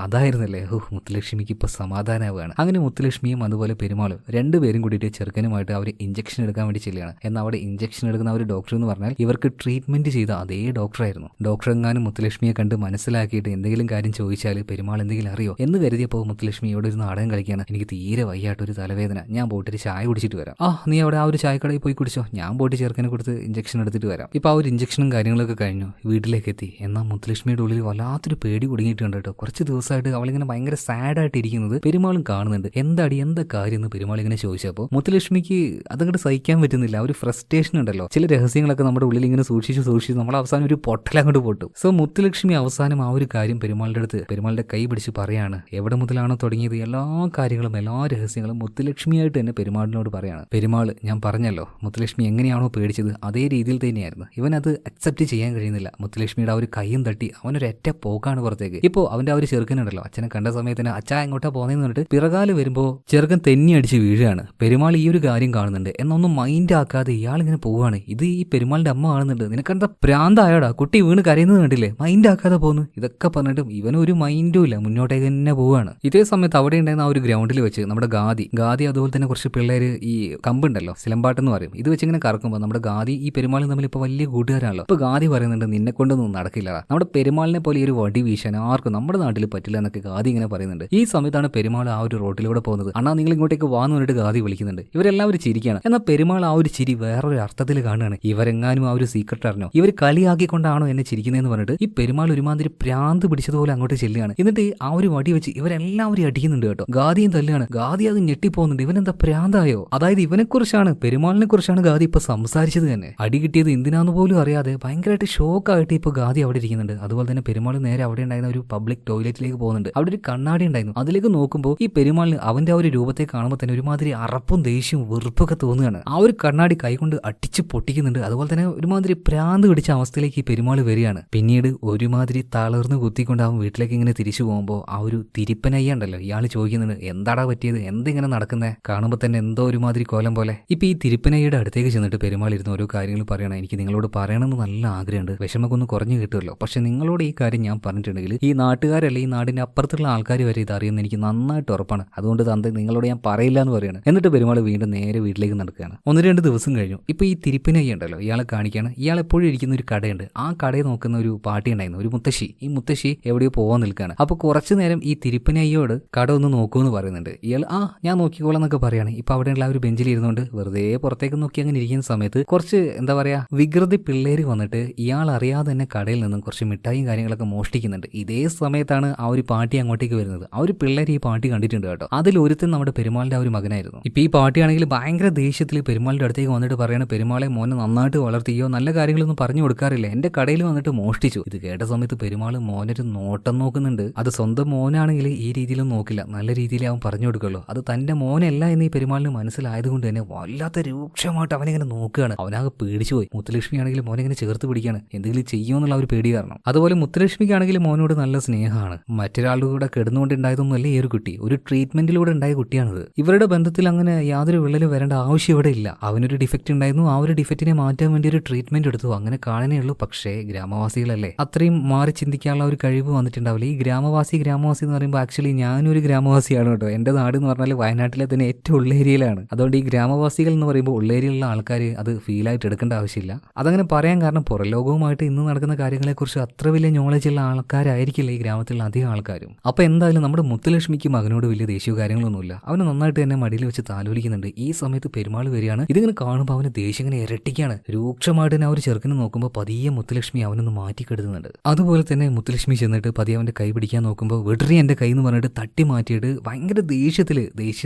അതായിരുന്നല്ലേ. മുത്തുലക്ഷ്മിക്ക് ഇപ്പൊ സമാധാനമാവുകയാണ്. അങ്ങനെ മുത്തുലക്ഷ്മിയും അതുപോലെ പെരുമാളും രണ്ടുപേരും കൂടിയിട്ട് ചെറുക്കനുമായിട്ട് അവർ ഇഞ്ചക്ഷൻ എടുക്കാൻ വേണ്ടി ചെല്ലുകയാണ്. എന്നാൽ അവിടെ ഇഞ്ചക്ഷൻ എടുക്കുന്ന ഒരു ഡോക്ടർ എന്ന് പറഞ്ഞാൽ ഇവർക്ക് ട്രീറ്റ്മെന്റ് ചെയ്ത അതേ ഡോക്ടറായിരുന്നു. ഡോക്ടർ എങ്ങാനും മുത്തുലക്ഷ്മിയെ കണ്ട് മനസ്സിലാക്കിയിട്ട് എന്തെങ്കിലും കാര്യം ചോദിച്ചാൽ പെരുമാൾ എന്തെങ്കിലും അറിയോ എന്ന് കരുതിയപ്പോൾ മുത്തുലക്ഷ്മി ഇവിടെ ഒരു നാടകം കളിക്കുകയാണ്. എനിക്ക് തീരെ വയ്യാട്ടൊരു തലവേദന, ഞാൻ പോയിട്ടൊരു ചായ കുടിച്ചിട്ട് വരാം. നീ അവിടെ ആ ഒരു ചായക്കടയിൽ പോയി കുടിച്ചോ, ഞാൻ പോയിട്ട് ചെറുക്കനെ കൊടുത്ത് ഇഞ്ചക്ഷൻ എടുത്തിട്ട് വരാം. ഇപ്പൊ ആ ഒരു ഇഞ്ചക്ഷനും കാര്യങ്ങളൊക്കെ കഴിഞ്ഞു, വീട്ടിലേക്ക് എത്തി. എന്നാൽ മുത്തുലക്ഷ്മിയുടെ ഉള്ളിൽ വല്ലാത്തൊരു പേടി കുടുങ്ങിയിട്ടുണ്ട് കേട്ടോ. കുറച്ച് ദിവസമായിട്ട് അവളിങ്ങനെ ഭയങ്കര സാഡായിട്ട് ഇരിക്കുന്നത് പെരുമാളും കാണുന്നുണ്ട്. എന്താ കാര്യം എന്ന് പെരുമാൾ ഇങ്ങനെ ചോദിച്ചപ്പോൾ മുത്തുലക്ഷ്മിക്ക് അതങ്ങോട്ട് സഹിക്കാൻ പറ്റുന്നില്ല. ഒരു ഫ്രസ്ട്രേഷൻ ഉണ്ടല്ലോ, ചില രഹസ്യങ്ങളൊക്കെ നമ്മുടെ ഉള്ളിൽ ഇങ്ങനെ സൂക്ഷിച്ച് നമ്മൾ അവസാനം ഒരു പൊട്ടലങ്ങോട്ട് പൊട്ടും. സോ മുത്തുലക്ഷ്മി അവസാനം ആ ഒരു കാര്യം പെരുമാളുടെ അടുത്ത്, പെരുമാളുടെ കൈ പിടിച്ച് പറയാണ്. എവിടെ മുതലാണോ തുടങ്ങിയത് എല്ലാ കാര്യങ്ങളും എല്ലാ രഹസ്യങ്ങളും മുത്തുലക്ഷ്മിയായിട്ട് തന്നെ പെരുമാളിനോട് പറയാണ്. പെരുമാൾ, ഞാൻ പറഞ്ഞല്ലോ മുത്തുലക്ഷ്മി എങ്ങനെയാണോ പേടിച്ചത് അതേ രീതിയിൽ തന്നെയായിരുന്നു. ഇവനത് അക്സെപ്റ്റ് ചെയ്യാൻ കഴിയുന്നില്ല. മുത്തുലക്ഷ്മിയുടെ ആ ഒരു കൈയും തട്ടി അവനൊരൊറ്റ പോക്കാണ് പുറത്തേക്ക്. ഇപ്പോൾ അവന്റെ ആ ഒരു ചെറുക്കനുണ്ടല്ലോ, അച്ഛനെ കണ്ട സമയത്തിന് അച്ഛാ എങ്ങോട്ടാ പോകുന്നതെന്ന് പറഞ്ഞിട്ട് പിറകാല് വരുമ്പോൾ ചെറുക്കൻ തെന്നി അടിച്ച് വീഴുകയാണ്. പെരുമാൾ ഈ ഒരു കാര്യം കാണുന്നുണ്ട്. എന്നൊന്നും മൈൻഡ് ആക്കാതെ ഇയാളിങ്ങനെ പോവാണ്. ഇത് ഈ പെരുമാളിന്റെ അമ്മ കാണുന്നുണ്ട്. നിനക്കെന്താ പ്രാന്തായോടാ, കുട്ടി വീണ് കരയുന്നത് കണ്ടില്ലേ, മൈൻഡ് ആക്കാതെ പോകുന്നു. ഇതൊക്കെ പറഞ്ഞിട്ടും ഇവനൊരു മൈൻഡും ഇല്ല, മുന്നോട്ടേക്ക് തന്നെ പോവാണ്. ഇതേ സമയത്ത് അവിടെ ഉണ്ടായിരുന്ന ആ ഒരു ഗ്രൗണ്ടിൽ വെച്ച് നമ്മുടെ ഗാദി അതുപോലെ തന്നെ കുറച്ച് പിള്ളേര് ഈ കമ്പുണ്ടല്ലോ, സിലമ്പാട്ടെന്ന് പറയും, ഇത് വെച്ച് ഇങ്ങനെ കറക്കുമ്പോൾ നമ്മുടെ ഗാദി ഈ പെരുമാളും തമ്മിൽ ഇപ്പൊ വലിയ കൂട്ടുകാരാണല്ലോ. ഇപ്പൊ ഗാദി പറയുന്നുണ്ട്, നിന്നെ കൊണ്ടൊന്നും നടക്കില്ല, നമ്മുടെ പെരുമാളിനെ പോലെ ഈ ഒരു വടി വീശാൻ ആർക്കും നമ്മുടെ നാട്ടിൽ പറ്റില്ല എന്നൊക്കെ ഗാദി ഇങ്ങനെ പറയുന്നുണ്ട്. ഈ സമയത്താണ് പെരുമാൾ ആ ഒരു റോട്ടിലൂടെ പോകുന്നത്. അണ്ണാ നിങ്ങൾ ഇങ്ങോട്ടേക്ക് വാന്ന് പറഞ്ഞിട്ട് ഗാദി വിളിക്കുന്നുണ്ട്. ഇവരെല്ലാവരും ചിരിക്കുകയാണ്. എന്നാൽ പെരുമാൾ ആ ഒരു ചിരി വേറൊരു അർത്ഥത്തിൽ കാണുകയാണ്. ഇവരെങ്ങാനും ആ ഒരു സീക്രട്ട് അറിഞ്ഞോ, ഇവർ കളിയാക്കിക്കൊണ്ടാണോ എന്നെ ചിരിക്കുന്നതെന്ന് പറഞ്ഞിട്ട് ഈ പെരുമാൾ ഒരുമാതിരി പ്രാന്ത് പിടിച്ചതുപോലെ അങ്ങോട്ട് ചെല്ലുകയാണ്. എന്നിട്ട് ആ ഒരു വടി വെച്ച് ഇവരെല്ലാവരും അടിക്കുന്നുണ്ട് കേട്ടോ. ഗാദിയും തല്ലുകയാണ്. ഗാദി അത് ഞെട്ടിപ്പോകുന്നുണ്ട്. ഇവനെന്താ പ്രാന്തായോ? അതായത് ഇവനെക്കുറിച്ചാണ്, പെരുമാളിനെ കുറിച്ചാണ് ഗാദി ഇപ്പൊ സംസാരിച്ചത് തന്നെ. അടി കിട്ടിയത് എന്തിനാന്ന് പോലും അറിയാതെ ഭയങ്കരമായിട്ട് ഷോക്കായിട്ട് ഇപ്പൊ ഗാദി അവിടെ ഇരിക്കുന്നുണ്ട്. അതുപോലെ തന്നെ പെരുമാൾ നേരെ അവിടെ ഉണ്ടായിരുന്ന ഒരു പബ്ലിക് ടോയ്ലറ്റിലേക്ക് പോകുന്നുണ്ട്. അവിടെ ഒരു കണ്ണാടി ഉണ്ടായിരുന്നു. അതിലേക്ക് നോക്കുമ്പോൾ ഈ പെരുമാളിന് അവന്റെ ആ ഒരു രൂപത്തെ കാണുമ്പോൾ തന്നെ ഒരുമാതിരി അറപ്പും ദേഷ്യവും വെറുപ്പൊക്കെ തോന്നുകയാണ്. ആ ഒരു കണ്ണാടി കൈകൊണ്ട് അടിച്ച് പൊട്ടിക്കുന്നുണ്ട്. അതുപോലെ തന്നെ ഒരുമാതിരി പ്രാന്ത് പിടിച്ച അവസ്ഥയിലേക്ക് ഈ പെരുമാൾ പെരുമാൾ വരികയാണ്. പിന്നീട് ഒരുമാതിരി തളർന്ന് കുത്തിക്കൊണ്ട് അവൻ വീട്ടിലേക്ക് ഇങ്ങനെ തിരിച്ചു പോകുമ്പോൾ ആ ഒരു തിരുപ്പനയ്യ ഉണ്ടല്ലോ, ഇയാൾ ചോദിക്കുന്നുണ്ട് എന്താടാ പറ്റിയത്, എന്തിങ്ങനെ നടക്കുന്നേ, കാണുമ്പോൾ തന്നെ എന്തോ ഒരുമാതിരി കോലം പോലെ. ഇപ്പൊ ഈ തിരുപ്പനയ്യയുടെ അടുത്തേക്ക് ചെന്നിട്ട് പെരുമാൾ ഇരുന്ന് ഓരോ കാര്യങ്ങൾ പറയണം. എനിക്ക് നിങ്ങളോട് പറയണമെന്ന് നല്ല ആഗ്രഹമുണ്ട്, വിഷമൊക്കെ ഒന്ന് കുറഞ്ഞു കിട്ടുമല്ലോ. പക്ഷെ നിങ്ങളോട് ഈ കാര്യം ഞാൻ പറഞ്ഞിട്ടുണ്ടെങ്കിൽ ഈ നാട്ടുകാരല്ല, ഈ നാടിന്റെ അപ്പുറത്തുള്ള ആൾക്കാർ വരെ ഇത് അറിയുമെന്ന് എനിക്ക് നന്നായിട്ട് ഉറപ്പാണ്. അതുകൊണ്ട് തന്ത നിങ്ങളോട് ഞാൻ പറയില്ല എന്ന് പറയാണ്. എന്നിട്ട് പെരുമാൾ വീണ്ടും നേരെ വീട്ടിലേക്ക് നടക്കുകയാണ്. 1-2 ദിവസം കഴിഞ്ഞു. ഇപ്പൊ ഈ തിരുപ്പനയ്യ ഉണ്ടല്ലോ, ഇയാളെ കാണിക്കുകയാണ്. ഇയാൾ എപ്പോഴും ഇരിക്കുന്ന ഒരു കടയുണ്ട്. ആ കടയിൽ നോക്കുന്ന ഒരു പാട്ടി ഉണ്ടായിരുന്നു, ഒരു മുത്തശ്ശി. ഈ മുത്തശ്ശി എവിടെയോ പോകാൻ നിൽക്കുകയാണ്. അപ്പൊ കുറച്ചു നേരം ഈ തിരുപ്പനയ്യോട് കട ഒന്ന് നോക്കൂന്ന് പറയുന്നുണ്ട്. ഇയാൾ ഞാൻ നോക്കിക്കോളാം എന്നൊക്കെ പറയാണ്. ഇപ്പൊ അവിടെയുള്ള ഒരു ബെഞ്ചിൽ ഇരുന്നുകൊണ്ട് വെറുതെ പുറത്തേക്ക് നോക്കി അങ്ങനെ ഇരിക്കുന്ന സമയത്ത് കുറച്ച് എന്താ പറയാ വികൃതി പിള്ളേര് വന്നിട്ട് ഇയാൾ അറിയാതെ തന്നെ കടയിൽ നിന്നും കുറച്ച് മിഠായിയും കാര്യങ്ങളൊക്കെ മോഷ്ടിക്കുന്നുണ്ട്. ഇതേ സമയത്താണ് ആ ഒരു പാട്ടി അങ്ങോട്ടേക്ക് വരുന്നത്. ആ ഒരു പിള്ളേർ ഈ പാട്ടി കണ്ടിട്ടുണ്ട് കേട്ടോ. അതിൽ ഒരുത്തൻ നമ്മുടെ പെരുമാളിന്റെ ആ ഒരു മകനായിരുന്നു. ഇപ്പൊ ഈ പാട്ടിയാണെങ്കിൽ ഭയങ്കര ദേഷ്യത്തിൽ പെരുമാളിന്റെ അടുത്തേക്ക് വന്നിട്ട് പറയാണ്, പെരുമാളെ മോനെ നന്നായിട്ട് വളർത്തിയോ, നല്ല കാര്യങ്ങളൊന്നും പറഞ്ഞു കൊടുക്കാറില്ല, എന്റെ കടയിൽ വന്നിട്ട് മോഷ്ടിച്ചു. ഇത് കേട്ട സമയത്ത് പെരുമാള് മോനൊരു നോട്ടം നോക്കുന്നുണ്ട്. അത് സ്വന്തം മോനാണെങ്കിൽ ഈ രീതിയിലൊന്നും നോക്കില്ല, നല്ല രീതിയിൽ അവൻ പറഞ്ഞു കൊടുക്കുള്ളൂ. അത് തന്റെ മോനല്ല എന്ന് ഈ പെരുമാളിന് മനസ്സിലായതുകൊണ്ട് തന്നെ വല്ലാത്ത രൂക്ഷമായിട്ട് അവനിങ്ങനെ നോക്കുകയാണ്. അവനാകെ പേടിച്ചു പോയി. മുത്തുലക്ഷ്മി ആണെങ്കിൽ മോനെങ്ങനെ ചേർത്ത് പിടിക്കുകയാണ്, എന്തെങ്കിലും ചെയ്യുമെന്നുള്ള ഒരു പേടി കാരണം. അതുപോലെ മുത്തുലക്ഷ്മിക്കാണെങ്കിൽ മോനോട് നല്ല സ്നേഹമാണ്. മറ്റൊരാളുടെ കൂടെ കിടന്നുകൊണ്ടുണ്ടായതൊന്നുമല്ല ഈ ഒരു കുട്ടി, ഒരു ട്രീറ്റ്മെന്റിലൂടെ ഉണ്ടായ കുട്ടിയാണിത്. ഇവരുടെ ബന്ധത്തിൽ അങ്ങനെ യാതൊരു വിള്ളലും വരേണ്ട ആവശ്യം ഇവിടെ ഇല്ല. അവനൊരു ഡിഫക്റ്റ് ഉണ്ടായിരുന്നു, ആ ഒരു ഡിഫക്റ്റിനെ മാറ്റാൻ വേണ്ടി ഒരു ട്രീറ്റ്മെന്റ് എടുത്തു, അങ്ങനെ കാണാനേ ഉള്ളൂ. പക്ഷേ ഗ്രാമവാസികളല്ലേ, അത്രയും മാറി ചിന്തിക്കാനുള്ള ഒരു കഴിവ് വന്നിട്ടുണ്ടാവില്ല. ഈ ഗ്രാമവാസി എന്ന് പറയുമ്പോൾ ആക്ച്വലി ഞാനൊരു ഗ്രാമവാസിയാണ് കേട്ടോ. എന്റെ നാട് എന്ന് പറഞ്ഞാൽ വയനാട്ടിലെ തന്നെ ഏറ്റവും ഉള്ളേരിയയിലാണ്. അതുകൊണ്ട് ഈ ഗ്രാമവാസികൾ എന്ന് പറയുമ്പോൾ ഉള്ളേരിയയിലുള്ള ആൾക്കാർ അത് ഫീലായിട്ട് എടുക്കേണ്ട ആവശ്യമില്ല. അതങ്ങനെ പറയാൻ കാരണം പുറലോകവുമായിട്ട് ഇന്ന് നടക്കുന്ന കാര്യങ്ങളെക്കുറിച്ച് അത്ര വലിയ നോളജ് ഉള്ള ആൾക്കാരായിരിക്കില്ല ഈ ഗ്രാമത്തിലുള്ള അധികം ആൾക്കാരും. അപ്പൊ എന്തായാലും നമ്മുടെ മുത്തുലക്ഷ്മിക്ക് മകനോട് വലിയ ദേഷ്യ കാര്യങ്ങളൊന്നുമില്ല. അവന് നന്നായിട്ട് തന്നെ മടിയിൽ വെച്ച് താലോലിക്കുന്നുണ്ട്. ഈ സമയത്ത് പെരുമാൾ വരികയാണ്. ഇതിങ്ങനെ കാണുമ്പോൾ അവന് ദേഷ്യം ഇങ്ങനെ ഇരട്ടിക്കാണ്. രൂക്ഷമായിട്ട് തന്നെ ആ ഒരു ചെറുക്കിനെ നോക്കുമ്പോൾ പതിയെ മുത്തുലക്ഷ്മി അവനൊന്ന് മാറ്റിക്കെടുത്തുന്നുണ്ട്. അതുപോലെ തന്നെ മുത്തുലക്ഷ്മി ചെന്നിട്ട് പതിയെ അവന്റെ കൈ പിടിക്കാൻ നോക്കുമ്പോൾ വെട്ടറി എന്റെ കൈ എന്ന് പറഞ്ഞിട്ട് തട്ടി മാറ്റിയിട്ട് ഭയങ്കര ദേഷ്യം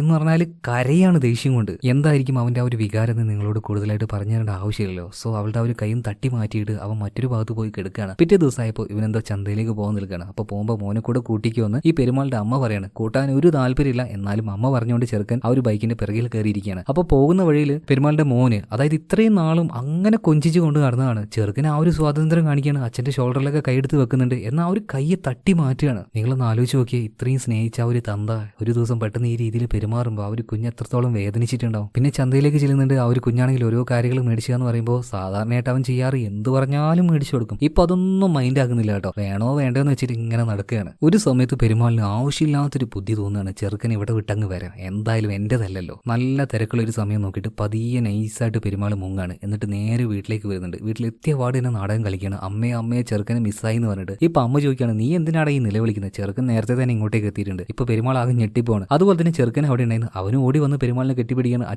എന്ന് പറഞ്ഞാൽ കരയാണ് ദേഷ്യം കൊണ്ട്. എന്തായിരിക്കും അവന്റെ ആ ഒരു വികാരം എന്ന് നിങ്ങളോട് കൂടുതലായിട്ട് പറഞ്ഞു തരേണ്ട ആവശ്യമില്ലല്ലോ. സോ അവളുടെ ആ ഒരു കൈയും തട്ടി മാറ്റിയിട്ട് അവൻ മറ്റൊരു ഭാഗത്ത് പോയി കിടക്കുകയാണ്. പിറ്റേ ദിവസമായപ്പോൾ ഇവനെന്തോ ചന്തയിലേക്ക് പോകാൻ നിൽക്കുകയാണ്. അപ്പോൾ പോകുമ്പോൾ മോനെ കൂടെ കൂട്ടിക്കുമെന്ന് ഈ പെരുമാളുടെ അമ്മ പറയാണ്. കൂട്ടാൻ ഒരു താല്പര്യമില്ല, എന്നാലും അമ്മ പറഞ്ഞുകൊണ്ട് ചെറുക്കൻ ആ ഒരു ബൈക്കിന്റെ പിറകിൽ കയറിയിരിക്കുകയാണ്. അപ്പോൾ പോകുന്ന വഴിയിൽ പെരുമാളുടെ മോന്, അതായത് ഇത്രയും നാളും അങ്ങനെ കൊഞ്ചിച്ചു കൊണ്ട് നടന്നതാണ്, ചെറുക്കന് ആ ഒരു സ്വാതന്ത്ര്യം കാണിക്കുകയാണ്. അച്ഛന്റെ ഷോൾഡറിലൊക്കെ കൈയെടുത്ത് വെക്കുന്നുണ്ട്. എന്നാൽ ആ ഒരു കൈയെ തട്ടി മാറ്റുകയാണ്. നിങ്ങളൊന്ന് ആലോചിച്ച് നോക്കിയാൽ ഇത്രയും സ്നേഹിച്ച ആ ഒരു തന്ത ഒരു ദിവസം പെട്ടെന്ന് ഈ രീതിയിൽ പെരുമാറുമ്പോൾ ആ ഒരു കുഞ്ഞ് എത്രത്തോളം വേദനിച്ചിട്ടുണ്ടാവും. പിന്നെ ചന്തയിലേക്ക് ചെല്ലുന്നുണ്ട്. ആ ഒരു കുഞ്ഞാണെങ്കിൽ ഓരോ കാര്യങ്ങൾ മേടിക്കുക എന്ന് പറയുമ്പോൾ സാധാരണയായിട്ട് അവൻ ചെയ്യാറ് എന്ത് പറഞ്ഞാലും മേടിച്ചു കൊടുക്കും. ഇപ്പൊ അതൊന്നും മൈൻഡ് ആക്കുന്നില്ല കേട്ടോ. വേണോ വേണ്ടോ എന്ന് വെച്ചിട്ട് ഇങ്ങനെ നടക്കുകയാണ്. ഒരു സമയത്ത് പെരുമാളിന് ആവശ്യമില്ലാത്തൊരു ബുദ്ധി തോന്നുകയാണ്, ചെറുക്കൻ ഇവിടെ വിട്ടങ്ങ് വരാം, എന്തായാലും എന്റേതല്ലല്ലോ. നല്ല തിരക്കുള്ള ഒരു സമയം നോക്കിയിട്ട് പതിയെ നൈസായിട്ട് പെരുമാൾ മുങ്ങാണ്. എന്നിട്ട് നേരെ വീട്ടിലേക്ക് വരുന്നുണ്ട്. വീട്ടിലെത്തിയ പാട് തന്നെ നാടകം കളിക്കുകയാണ്. അമ്മയെ ചെറുക്കനെ മിസ്സായി എന്ന് പറഞ്ഞിട്ട്. ഇപ്പൊ അമ്മ ചോദിക്കുകയാണ്, നീ എന്തിനാണ് ഈ നിലവിളിക്കുന്നത്, ചെറുക്കൻ നേരത്തെ തന്നെ ഇങ്ങോട്ടേക്ക് എത്തിയിട്ടുണ്ട്. ഇപ്പൊ പെരുമാൾ ആകെ ഞെട്ടിപ്പോണ്. അതുപോലെ തന്നെ ചെറുക്കൻ അവിടെ ഉണ്ടായിരുന്നു. അവനും ഓടി വന്ന് പെരുമാളിനെ കെട്ടിപ്പിടിക്കുകയാണ്.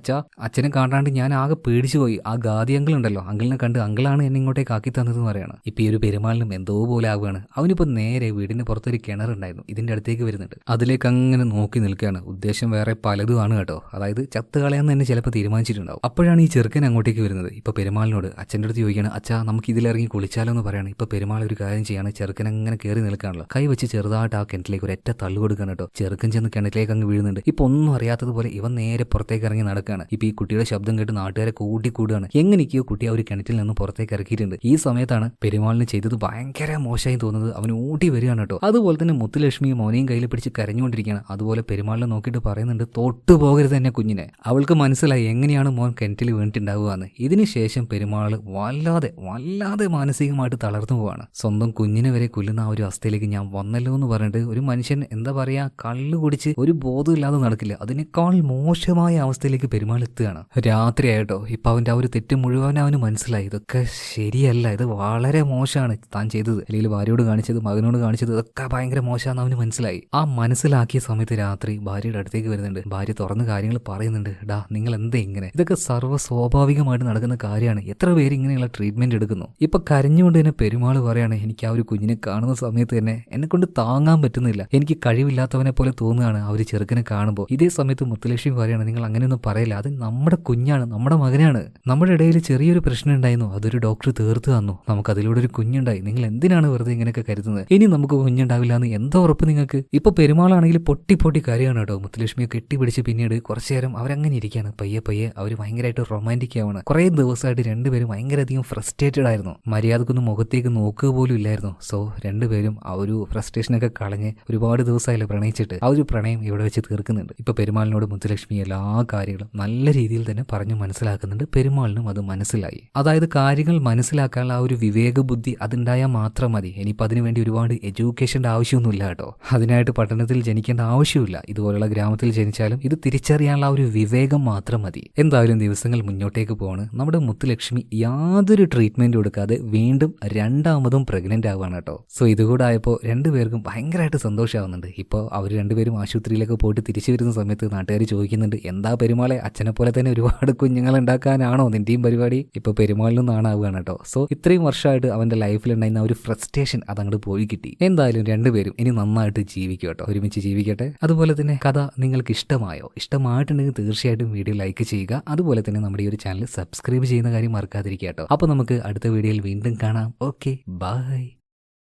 അച്ഛനെ കാണാണ്ട് ഞാൻ ആകെ പേടിച്ചു പോയി. ആ ഗാദി അങ്കിൾ ഉണ്ടല്ലോ, അങ്കിളിനെ കണ്ട് അങ്കിളാണ് എന്നെ ഇങ്ങോട്ടേക്ക് ആക്കി തന്നതെന്ന് പറയാണ്. ഇപ്പൊ ഈ ഒരു പെരുമാളിനും എന്തോ പോലെ ആവുകയാണ്. അവനിപ്പോ നേരെ വീടിന് പുറത്തൊരു കിണറുണ്ടായിരുന്നു, ഇതിന്റെ അടുത്തേക്ക് വരുന്നുണ്ട്. അതിലേക്ക് അങ്ങനെ നോക്കി നിൽക്കുകയാണ്. ഉദ്ദേശം വേറെ പലതുമാണ് കേട്ടോ. അതായത് ചത്ത് കളയാന്ന് തന്നെ ചിലപ്പോൾ തീരുമാനിച്ചിട്ടുണ്ടാവും. അപ്പോഴാണ് ഈ ചെറുക്കൻ അങ്ങോട്ടേക്ക് വരുന്നത്. ഇപ്പൊ പെരുമാളിനോട് അച്ഛൻ്റെ അടുത്ത് ചോദിക്കുകയാണ്, അച്ഛാ നമുക്ക് ഇതിലിറങ്ങി കുളിച്ചാലോ എന്ന് പറയാണ്. ഇപ്പൊ പെരുമാൾ ഒരു കാര്യം ചെയ്യാണ്, ചെറുക്കൻ അങ്ങനെ കയറി നിൽക്കാണല്ലോ, കൈ വെച്ച് ചെറുതായിട്ട് ആ കിണറ്റിലേക്ക് ഒരൊറ്റ തള്ളു കൊടുക്കാൻ കേട്ടോ. ചെറുക്കൻ ചെന്ന് കിണറ്റിലേക്ക് അങ്ങ് വീഴുന്നുണ്ട്. ഇപ്പൊ ഒന്നും അറിയാത്തതുപോലെ ഇവൻ നേരെ പുറത്തേക്ക് ഇറങ്ങി നടക്കുകയാണ്. ഇപ്പൊ ഈ കുട്ടിയുടെ ശബ്ദം കേട്ട് നാട്ടുകാരെ കൂടിക്കൂടുകയാണ്. എങ്ങനെയൊക്കെയോ കുട്ടി ആ ഒരു കിണറ്റിൽ നിന്ന് പുറത്തേക്ക് ഇറക്കിയിട്ടുണ്ട്. ഈ സമയത്താണ് പെരുമാളിന് ചെയ്തത് ഭയങ്കര മോശമായി തോന്നുന്നത്. അവൻ ഓടി വരികയാണ് കേട്ടോ. അതുപോലെ തന്നെ മുത്തുലക്ഷ്മിയും മോനെയും കയ്യിൽ പിടിച്ച് കരഞ്ഞുകൊണ്ടിരിക്കുകയാണ്. അതുപോലെ പെരുമാളിനെ നോക്കിയിട്ട് പറയുന്നുണ്ട്, തൊട്ടു പോകരുത് തന്നെ കുഞ്ഞിനെ. അവൾക്ക് മനസ്സിലായി എങ്ങനെയാണ് മോൻ കിണറ്റിൽ വീണിട്ടുണ്ടാവുക എന്ന്. ഇതിനുശേഷം പെരുമാൾ വല്ലാതെ മാനസികമായിട്ട് തളർന്നു പോവാണ്. സ്വന്തം കുഞ്ഞിനെ വരെ കൊല്ലുന്ന ആ ഒരു അവസ്ഥയിലേക്ക് ഞാൻ വന്നല്ലോ എന്ന് പറഞ്ഞിട്ട് ഒരു മനുഷ്യൻ എന്താ പറയാ കള്ളു കുടിച്ച് ഒരു ബോധമില്ലാതെ നടക്കില്ല, അതിനേക്കാൾ മോശമായ അവസ്ഥയിലേക്ക് പെരുമാൾ എത്തുകയാണ്. രാത്രിയായിട്ടോ. ഇപ്പൊ അവന്റെ ആ ഒരു തെറ്റ് മുഴുവൻ അവന് മനസ്സിലായി. ഇതൊക്കെ ശരിയല്ല, ഇത് വളരെ മോശമാണ് താൻ ചെയ്തത്, അല്ലെങ്കിൽ ഭാര്യയോട് കാണിച്ചത്, മകനോട് കാണിച്ചത്, ഇതൊക്കെ ഭയങ്കര മോശമാണെന്ന് അവന് മനസ്സിലായി. ആ മനസ്സിലാക്കിയ സമയത്ത് രാത്രി ഭാര്യയുടെ അടുത്തേക്ക് വരുന്നുണ്ട്. ഭാര്യ തുറന്ന് കാര്യങ്ങൾ പറയുന്നുണ്ട്. ഡാ നിങ്ങൾ എന്താ ഇങ്ങനെ, ഇതൊക്കെ സർവ്വ സ്വാഭാവികമായിട്ട് നടക്കുന്ന കാര്യമാണ്, എത്ര പേര് ഇങ്ങനെയുള്ള ട്രീറ്റ്മെന്റ് എടുക്കുന്നു. ഇപ്പൊ കരഞ്ഞുകൊണ്ട് തന്നെ പെരുമാൾ പറയാണ്, എനിക്ക് ആ ഒരു കുഞ്ഞിനെ കാണുന്ന സമയത്ത് തന്നെ എന്നെ കൊണ്ട് താങ്ങാൻ പറ്റുന്നില്ല, എനിക്ക് കഴിവില്ലാത്തവനെ പോലെ തോന്നുകയാണ് ആ ഒരു ചെറുക്കനെ കാണുമ്പോൾ. ഇതേ സമയത്ത് മുത്തുലക്ഷ്മി പറയാണ്, നിങ്ങൾ അങ്ങനെയൊന്നും പറയില്ല, അത് നമ്മുടെ കുഞ്ഞാണ്, നമ്മുടെ മകനാണ്, നമ്മുടെ ഇടയിൽ ചെറിയൊരു പ്രശ്നം ഉണ്ടായിരുന്നു, അതൊരു ഡോക്ടർ തീർത്തു തന്നു, നമുക്ക് അതിലൂടെ ഒരു കുഞ്ഞുണ്ടായി, നിങ്ങൾ എന്തിനാണ് വെറുതെ ഇങ്ങനെയൊക്കെ കരുതുന്നത്, ഇനി നമുക്ക് കുഞ്ഞുണ്ടാവില്ല എന്ന് എന്താ ഉറപ്പ് നിങ്ങൾക്ക്. ഇപ്പൊ പെരുമാളാണെങ്കിൽ പൊട്ടി കാര്യമാണ് കേട്ടോ. മുത്തുലക്ഷ്മിയെ കെട്ടിപ്പിടിച്ച് പിന്നീട് കുറച്ചു നേരം അവരങ്ങനെ ഇരിക്കുകയാണ്. പയ്യെ അവർ ഭയങ്കരമായിട്ട് റൊമാൻറ്റിക് ആവാണ്. കുറെ ദിവസമായിട്ട് രണ്ടുപേരും ഭയങ്കരധികം ഫ്രസ്ട്രേറ്റഡ് ആയിരുന്നു. മര്യാദ പതുക്കൊന്ന് മുഖത്തേക്ക് നോക്കുക പോലും ഇല്ലായിരുന്നു. സോ രണ്ടുപേരും ആ ഒരു ഫ്രസ്ട്രേഷനൊക്കെ കളഞ്ഞ് ഒരുപാട് ദിവസമായാലും പ്രണയിച്ചിട്ട് ആ ഒരു പ്രണയം ഇവിടെ വെച്ച് തീർക്കുന്നുണ്ട്. ഇപ്പൊ പെരുമാളിനോട് മുത്തുലക്ഷ്മി എല്ലാ കാര്യങ്ങളും നല്ല രീതിയിൽ തന്നെ പറഞ്ഞു മനസ്സിലാക്കുന്നുണ്ട്. പെരുമാളിനും അത് മനസ്സിലായി. അതായത് കാര്യങ്ങൾ മനസ്സിലാക്കാനുള്ള ആ ഒരു വിവേക ബുദ്ധി അതുണ്ടായാൽ മാത്രം മതി. ഇനിയിപ്പോൾ അതിനുവേണ്ടി ഒരുപാട് എഡ്യൂക്കേഷൻ്റെ ആവശ്യമൊന്നുമില്ല കേട്ടോ. അതിനായിട്ട് പട്ടണത്തിൽ ജനിക്കേണ്ട ആവശ്യമില്ല. ഇതുപോലുള്ള ഗ്രാമത്തിൽ ജനിച്ചാലും ഇത് തിരിച്ചറിയാനുള്ള ആ ഒരു വിവേകം മാത്രം മതി. എന്തായാലും ദിവസങ്ങൾ മുന്നോട്ടേക്ക് പോവാണ്. നമ്മുടെ മുത്തുലക്ഷ്മി യാതൊരു ട്രീറ്റ്മെന്റ് കൊടുക്കാതെ വീണ്ടും രണ്ടാമതും പ്രഗ്നന്റ് ആവുകയാണ് കേട്ടോ. സോ ഇതുകൂടെ ആയപ്പോൾ രണ്ടുപേർക്കും ഭയങ്കരമായിട്ട് സന്തോഷമാവുന്നുണ്ട്. ഇപ്പോൾ അവർ രണ്ടുപേരും ആശുപത്രിയിലേക്ക് പോയിട്ട് തിരിച്ചു വരുന്ന സമയത്ത് നാട്ടുകാർ ചോദിക്കുന്നുണ്ട്, എന്താ പെരുമാളെ അച്ഛനെ പോലെ തന്നെ ഒരുപാട് കുഞ്ഞുങ്ങൾ ഉണ്ടാക്കാനാണോ നിന്റെയും പരിപാടി? ഇപ്പൊ പെരുമാളിനും നാണാവുകയാണ് കേട്ടോ. സോ ഇത്രയും വർഷമായിട്ട് അവന്റെ ലൈഫിൽ ഉണ്ടായിരുന്ന ഒരു ഫ്രസ്ട്രേഷൻ അതങ്ങോട്ട് പോയി കിട്ടി. എന്തായാലും രണ്ടുപേരും ഇനി നന്നായിട്ട് ജീവിക്കും കേട്ടോ, ഒരുമിച്ച് ജീവിക്കട്ടെ. അതുപോലെ തന്നെ കഥ നിങ്ങൾക്ക് ഇഷ്ടമായോ? ഇഷ്ടമായിട്ടുണ്ടെങ്കിൽ തീർച്ചയായിട്ടും വീഡിയോ ലൈക്ക് ചെയ്യുക. അതുപോലെ തന്നെ നമ്മുടെ ഈ ഒരു ചാനൽ സബ്സ്ക്രൈബ് ചെയ്യുന്ന കാര്യം മറക്കാതിരിക്കുക കേട്ടോ. അപ്പോൾ നമുക്ക് അടുത്ത വീഡിയോയിൽ വീണ്ടും കാണാം. Okay, by.